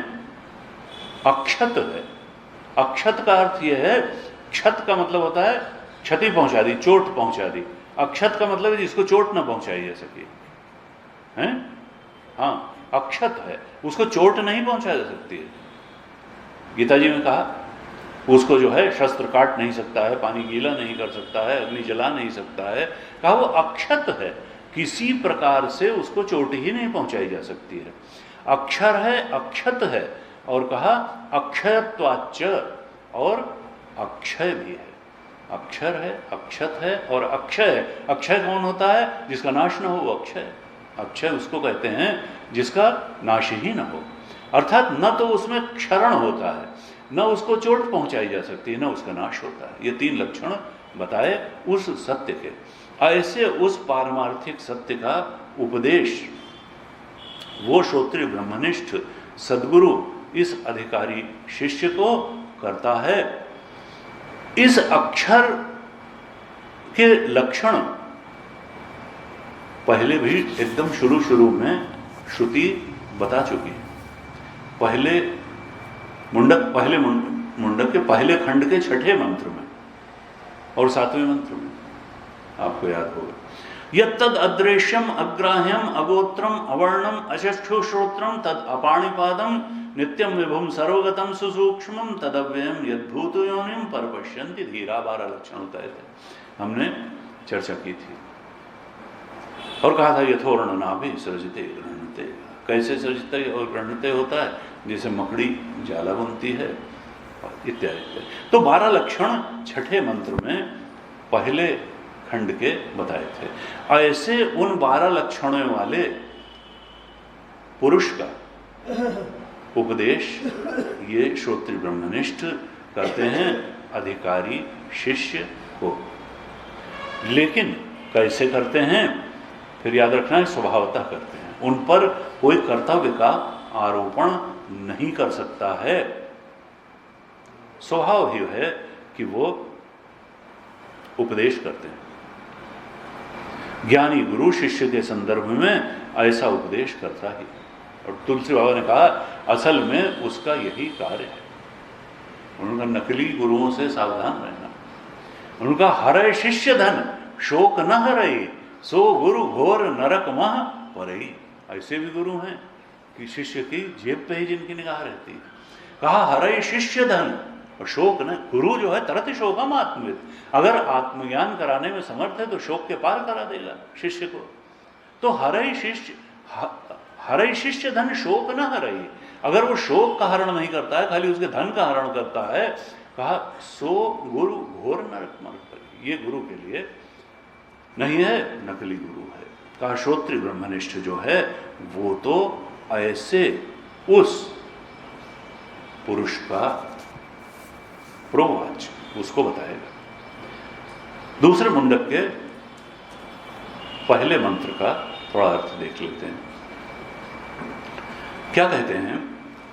अक्षत है। अक्षत का अर्थ यह है, क्षत का मतलब होता है क्षति पहुंचा दी, चोट पहुंचा दी। अक्षत का मतलब है जिसको चोट ना पहुंचाई जा सके, हैं? हाँ, अक्षत है, उसको चोट नहीं पहुंचा जा सकती है। गीता जी में कहा उसको जो है शस्त्र काट नहीं सकता है, पानी गीला नहीं कर सकता है, अग्नि जला नहीं सकता है, कहा वो अक्षत है, किसी प्रकार से उसको चोट ही नहीं पहुंचाई जा सकती है। अक्षर है, अक्षत है, और कहा अक्षयत्वाच्च, और अक्षय भी है। अक्षर है, अक्षत है और अक्षय है। अक्षय कौन होता है, जिसका नाश न हो वो अक्षय। अक्षय उसको कहते हैं जिसका नाश ही न हो, अर्थात न तो उसमें क्षरण होता है, न उसको चोट पहुंचाई जा सकती है, न उसका नाश होता है। ये 3 लक्षण बताए उस सत्य के। ऐसे उस पारमार्थिक सत्य का उपदेश वो श्रोत्रिय ब्रह्मनिष्ठ सद्गुरु इस अधिकारी शिष्य को करता है। इस अक्षर के लक्षण पहले भी एकदम शुरू में श्रुति बता चुकी है। पहले मुंडक के पहले खंड के 6ठे मंत्र में और 7वें मंत्र में आपको याद होगा, यत्तद अदृश्यम अग्राह्यम अगोत्रम अवर्णम अचक्षुश्रोत्रम तद अपाणिपादम नित्यम विभुम सर्वगतम सुसूक्ष्मम तदव्ययम यद्भूत योनिम परपश्यन्ति धीरा। 12 लक्षण बताए थे, हमने चर्चा की थी। और कहा था यथोर्ण नाभि सृजते गृह्णते, कैसे सृजते और गृह्णते होता है, जैसे मकड़ी जाला बुनती है इत्यादि। तो 12 लक्षण 6ठे मंत्र में पहले खंड के बताए थे। ऐसे उन 12 लक्षणों वाले पुरुष का उपदेश ये श्रोत्रिय ब्रह्मनिष्ठ करते हैं अधिकारी शिष्य को। लेकिन कैसे करते हैं, फिर याद रखना है, स्वभावतः करते हैं। उन पर कोई कर्तव्य का आरोपण नहीं कर सकता है। स्वभाव ही है कि वो उपदेश करते हैं। ज्ञानी गुरु शिष्य के संदर्भ में ऐसा उपदेश करता ही। और तुलसी बाबा ने कहा असल में उसका यही कार्य है। उनका नकली गुरुओं से सावधान रहना। उनका हरय शिष्य धन शोक न हरई, सो गुरु घोर नरक मह परई। ऐसे भी गुरु हैं कि शिष्य की जेब पे ही जिनकी निगाह रहती है। कहा हरय शिष्य धन और शोक न। गुरु जो है तरत शोकम आत्मविद, अगर आत्मज्ञान कराने में समर्थ है तो शोक के पार करा देगा शिष्य को। तो हरय शिष्य धन शोक न हरई, अगर वो शोक का हरण नहीं करता है, खाली उसके धन का हरण करता है, कहा सो गुरु घोर नरक मह परई। ये गुरु के लिए नहीं है, नकली गुरु है। कहा श्रोत्री ब्रह्मनिष्ठ जो है वो तो ऐसे उस पुरुष का प्रोवाच उसको बताएगा। दूसरे मुंडक के पहले मंत्र का थोड़ा अर्थ देख लेते हैं। क्या कहते हैं?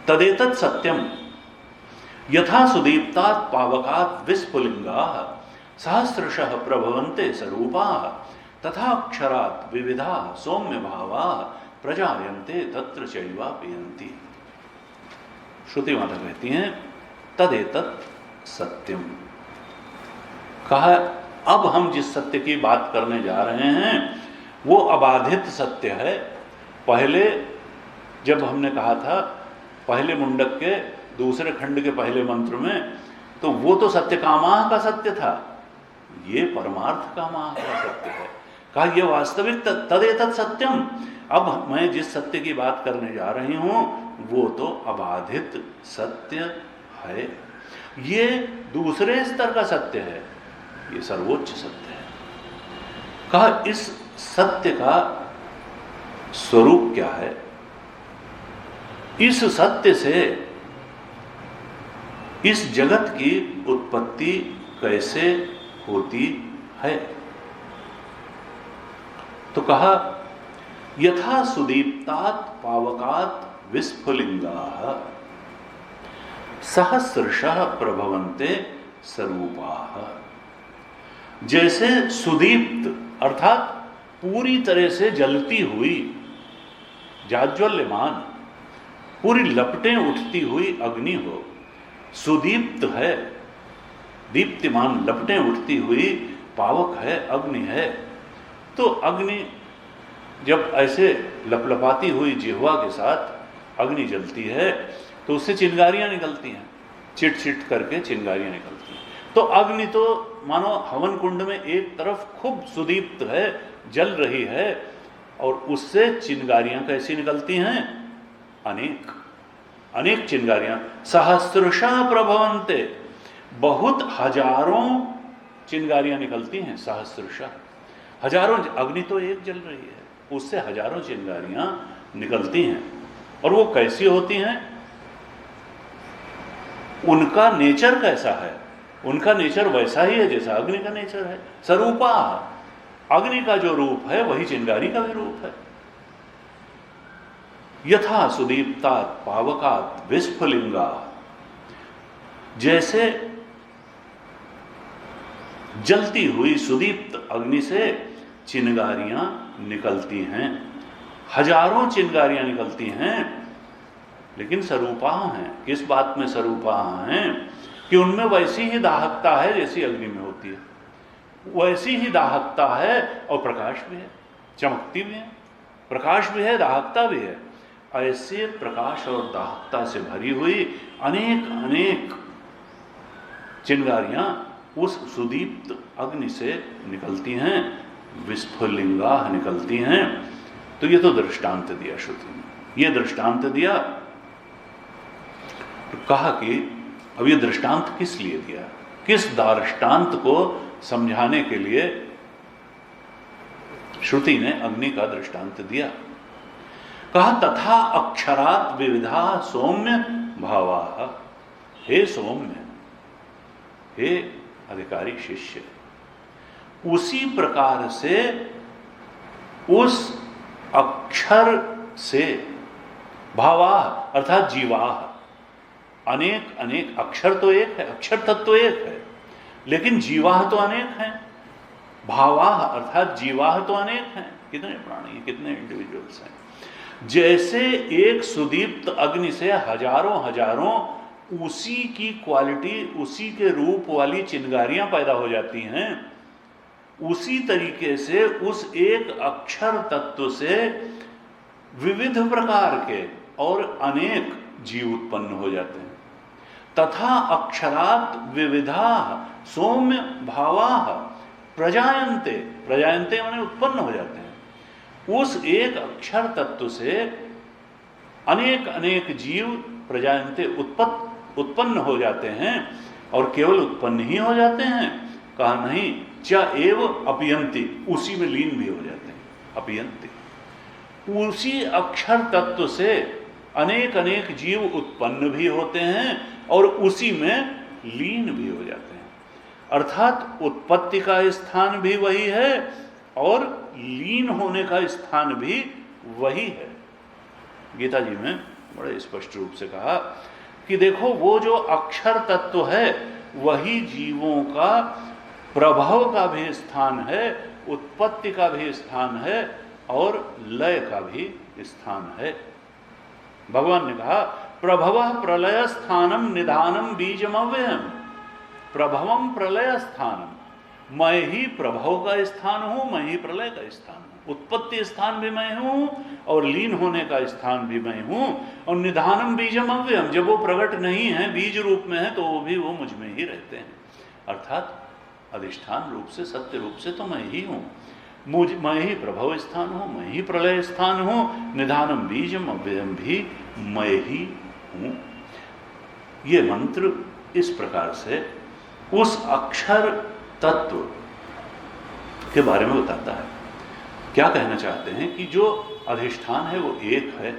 तदेतत् सत्यम यथा सुदीप्तात् पावकात् विस्फुलिंगाः सहस्रशः प्रभवन्ते स्वरूपाः तथा अक्षरात् विविधाः सौम्य भावाः प्रजायन्ते तत्र चैवा पियन्ति। श्रुति माता कहती हैं तदेतत् सत्यम। कहा अब हम जिस सत्य की बात करने जा रहे हैं वो अबाधित सत्य है। पहले जब हमने कहा था पहले मुंडक के दूसरे खंड के पहले मंत्र में, तो वो तो सत्य कामाह का सत्य था, ये परमार्थ कामाह का सत्य है। कहा यह वास्तविक तदेतत् सत्यम। अब मैं जिस सत्य की बात करने जा रही हूं वो तो अबाधित सत्य है। ये दूसरे स्तर का सत्य है, ये सर्वोच्च सत्य है। कहा इस सत्य का स्वरूप क्या है? इस सत्य से इस जगत की उत्पत्ति कैसे होती है? तो कहा यथा सुदीप्तात् पावकात् विस्फुलिंगाः सहस्रशः प्रभवन्ते स्वरूपाः। जैसे सुदीप्त अर्थात पूरी तरह से जलती हुई, जाज्वल्यमान, पूरी लपटें उठती हुई अग्नि हो, सुदीप्त है, दीप्तिमान लपटें उठती हुई पावक है, अग्नि है। तो अग्नि जब ऐसे लपलपाती हुई जिह्वा के साथ अग्नि जलती है तो उससे चिंगारियां निकलती हैं, चिट चिट करके चिंगारियां निकलती हैं। तो अग्नि तो मानो हवन कुंड में एक तरफ खूब सुदीप्त है, जल रही है, और उससे चिंगारियां कैसी निकलती हैं? अनेक अनेक चिंगारियां। सहस्रशः प्रभवन्ते, बहुत हजारों चिंगारियां निकलती हैं। सहस्रशः, हजारों। अग्नि तो एक जल रही है, उससे हजारों चिंगारियां निकलती हैं। और वो कैसी होती हैं? उनका नेचर कैसा है? उनका नेचर वैसा ही है जैसा अग्नि का नेचर है। स्वरूपा, अग्नि का जो रूप है वही चिंगारी का भी रूप है। यथा सुदीप्तात् पावकात् विस्फुलिंगा, जैसे जलती हुई सुदीप्त अग्नि से चिंगारियां निकलती हैं, हजारों चिंगारियां निकलती हैं, लेकिन स्वरूपा हैं। किस बात में स्वरूपा हैं? कि उनमें वैसी ही दाहकता है जैसी अग्नि में होती है, वैसी ही दाहकता है, और प्रकाश भी है, चमकती भी है, प्रकाश भी है, दाहकता भी है। ऐसे प्रकाश और दाहकता से भरी हुई अनेक अनेक चिंगारियां उस सुदीप्त अग्नि से निकलती हैं, विस्फुलिंगा निकलती हैं। तो ये तो दृष्टांत दिया श्रुति ने, ये दृष्टांत दिया। तो कहा कि अब ये दृष्टांत किस लिए दिया? किस दृष्टांत को समझाने के लिए श्रुति ने अग्नि का दृष्टांत दिया? कहा तथा अक्षरात् विविधा सौम्य भावाः। हे सौम्य, हे अधिकारी शिष्य, उसी प्रकार से उस अक्षर से भावाः अर्थात जीवाः, अनेक अनेक, अक्षर तो एक है, अक्षर तत्व तो एक है, लेकिन जीवाह तो अनेक हैं, भावाह अर्थात जीवाह तो अनेक हैं। कितने प्राणी, कितने इंडिविजुअल्स हैं। जैसे एक सुदीप्त अग्नि से हजारों हजारों उसी की क्वालिटी, उसी के रूप वाली चिंगारियां पैदा हो जाती हैं, उसी तरीके से उस एक अक्षर तत्व से विविध प्रकार के और अनेक जीव उत्पन्न हो जाते हैं। तथा अक्षरात् विविधा सौम्य भावा प्रजायन्ते, प्रजायन्ते माने उत्पन्न हो जाते हैं। उस एक अक्षर तत्व से अनेक अनेक जीव प्रजायन्ते उत्पन्न हो जाते हैं, और केवल उत्पन्न ही हो जाते हैं, कहा नहीं, च एव अपयन्ति, उसी में लीन भी हो जाते हैं। अपयन्ति, उसी अक्षर तत्व से अनेक अनेक जीव उत्पन्न भी होते हैं और उसी में लीन भी हो जाते हैं। अर्थात उत्पत्ति का स्थान भी वही है और लीन होने का स्थान भी वही है। गीता जी में बड़े स्पष्ट रूप से कहा कि देखो, वो जो अक्षर तत्व है वही जीवों का प्रभाव का भी स्थान है, उत्पत्ति का भी स्थान है और लय का भी स्थान है। भगवान ने कहा, प्रभवः प्रलय स्थानम निधानम बीजमव्ययम। प्रभवम प्रलय स्थानम, मैं ही प्रभव का स्थान हूं, मैं ही प्रलय का स्थान हूं। उत्पत्ति स्थान भी मैं हूं और लीन होने का स्थान भी मैं हूं। और निधानम बीजम अव्ययम, जब वो प्रकट नहीं है, बीज रूप में है, तो वो भी वो मुझ में ही रहते हैं। अर्थात अधिष्ठान रूप से, सत्य रूप से तो मैं ही हूं, मैं ही प्रभव स्थान हूं, मैं ही प्रलय स्थान हूं। निधानम बीजम अव्ययम भी मैं ही हूं। ये मंत्र इस प्रकार से उस अक्षर तत्व के बारे में बताता है। क्या कहना चाहते हैं कि जो अधिष्ठान है वो एक है,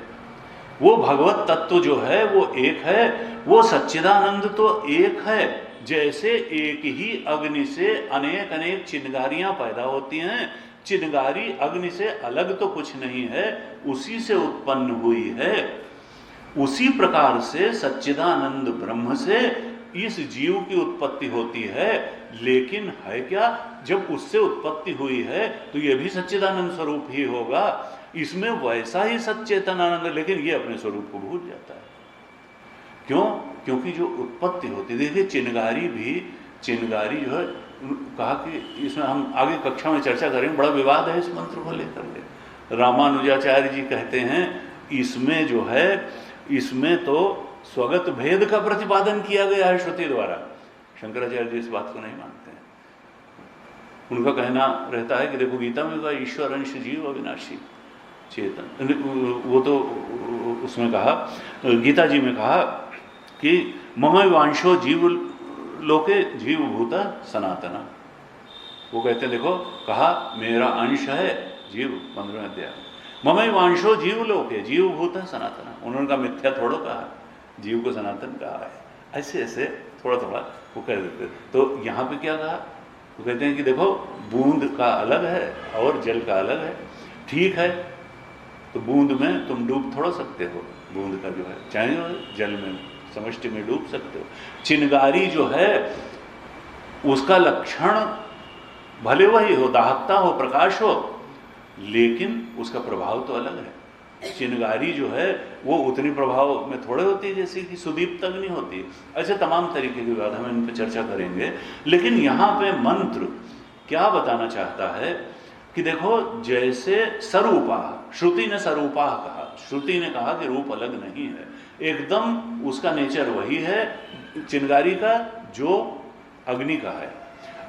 वो भगवत तत्व जो है वो एक है, वो सच्चिदानंद तो एक है। जैसे एक ही अग्नि से अनेक अनेक चिंगारियां पैदा होती हैं, चिंगारी अग्नि से अलग तो कुछ नहीं है, उसी से उत्पन्न हुई है। उसी प्रकार से सच्चिदानंद ब्रह्म से इस जीव की उत्पत्ति होती है। लेकिन है क्या, जब उससे उत्पत्ति हुई है तो यह भी सच्चिदानंद स्वरूप ही होगा, इसमें वैसा ही सच्चेतन आनंद, लेकिन ये अपने स्वरूप को भूल जाता है। क्यों? क्योंकि जो उत्पत्ति होती, देखिए चिंगारी जो है, कहा कि इसमें हम आगे कक्षा में चर्चा करेंगे, बड़ा विवाद है इस मंत्र को लेकर के। रामानुजाचार्य जी कहते हैं इसमें जो है, इसमें तो स्वगत भेद का प्रतिपादन किया गया है श्रुति द्वारा। शंकराचार्य जी इस बात को नहीं मानते हैं। उनका कहना रहता है कि देखो, गीता में कहा ईश्वर अंश जीव अविनाशी चेतन, वो तो उसमें कहा, गीता जी में कहा कि मम वांशो जीव लोके जीव भूता सनातना। वो कहते हैं, देखो कहा मेरा अंश है जीव, 15वें अध्याय, मम वांशो जीव लोके जीव भूता सनातना। उन्होंने कहा मिथ्या थोड़ा कहा, जीव को सनातन कहा है, ऐसे ऐसे थोड़ा थोड़ा वो कह देते। तो यहाँ पे क्या कहा, वो कहते हैं कि देखो बूंद का अलग है और जल का अलग है। ठीक है, तो बूंद में तुम डूब थोड़ा सकते हो, बूंद का जो है चाहे जल में समष्टि में डूब सकते हो। चिंगारी जो है उसका लक्षण भले वही हो, दाहकता हो, प्रकाश हो, लेकिन उसका प्रभाव तो अलग है। चिंगारी जो है वो उतनी प्रभाव में थोड़े होती है जैसे कि सुदीप्त अग्नि होती है। ऐसे तमाम तरीके की बात हम इन पर चर्चा करेंगे। लेकिन यहाँ पे मंत्र क्या बताना चाहता है कि देखो, जैसे सरूपा, श्रुति ने सरूपा कहा, श्रुति ने कहा कि रूप अलग नहीं है, एकदम उसका नेचर वही है चिंगारी का जो अग्नि का है,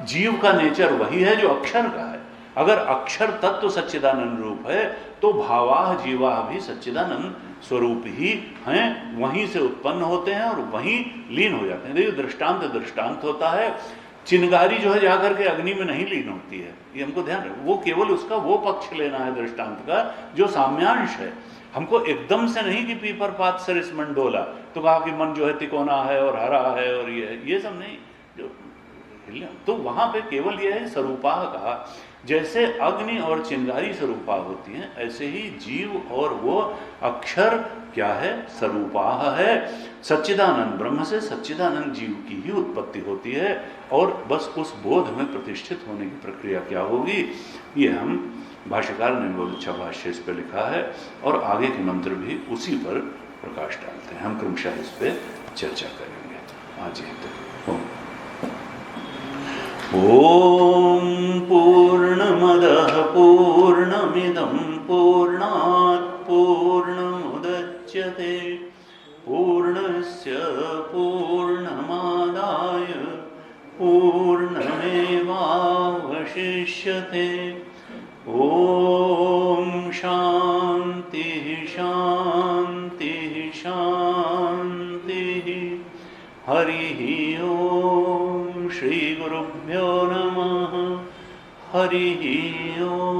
जीव का नेचर वही है जो अक्षर का है। अगर अक्षर तत्व सच्चिदानंद रूप है तो भावाह जीवाह भी सच्चिदानंद स्वरूप ही हैं, वहीं से उत्पन्न होते हैं और वहीं लीन हो जाते हैं। देखिए दृष्टांत होता है, चिंगारी जो है जाकर के अग्नि में नहीं लीन होती है, ये हमको ध्यान रखना। वो केवल उसका वो पक्ष लेना है दृष्टांत का जो साम्यांश है। हमको एकदम से नहीं कि पीपर पात सरिस मन डोला, तो कहा कि मन जो है तिकोना है और हरा है और ये सब नहीं। जो साफल्यम। तो वहां पे केवल यह है स्वरूपाह कहा, जैसे अग्नि और चिंगारी स्वरूपा होती हैं, ऐसे ही जीव और वो अक्षर क्या है, स्वरूपाह है। सच्चिदानंद ब्रह्म से सच्चिदानंद जीव की ही उत्पत्ति होती है, और बस उस बोध में प्रतिष्ठित होने की प्रक्रिया क्या होगी, ये हम भाष्यकार ने बहुत अच्छा भाष्य इस पर लिखा है, और आगे के मंत्र भी उसी पर प्रकाश डालते हैं। हम क्रमशः इस पर चर्चा करेंगे आज ही तक। ओम पूर्णमदः पूर्णमिदं पूर्णात् पूर्णमुदच्यते पूर्णस्य पूर्णमादाय पूर्णमेवावशिष्यते। ओम शांति शांति शांति। हरि ओम। श्री गुरुभ्यो नमः। हरि ओम।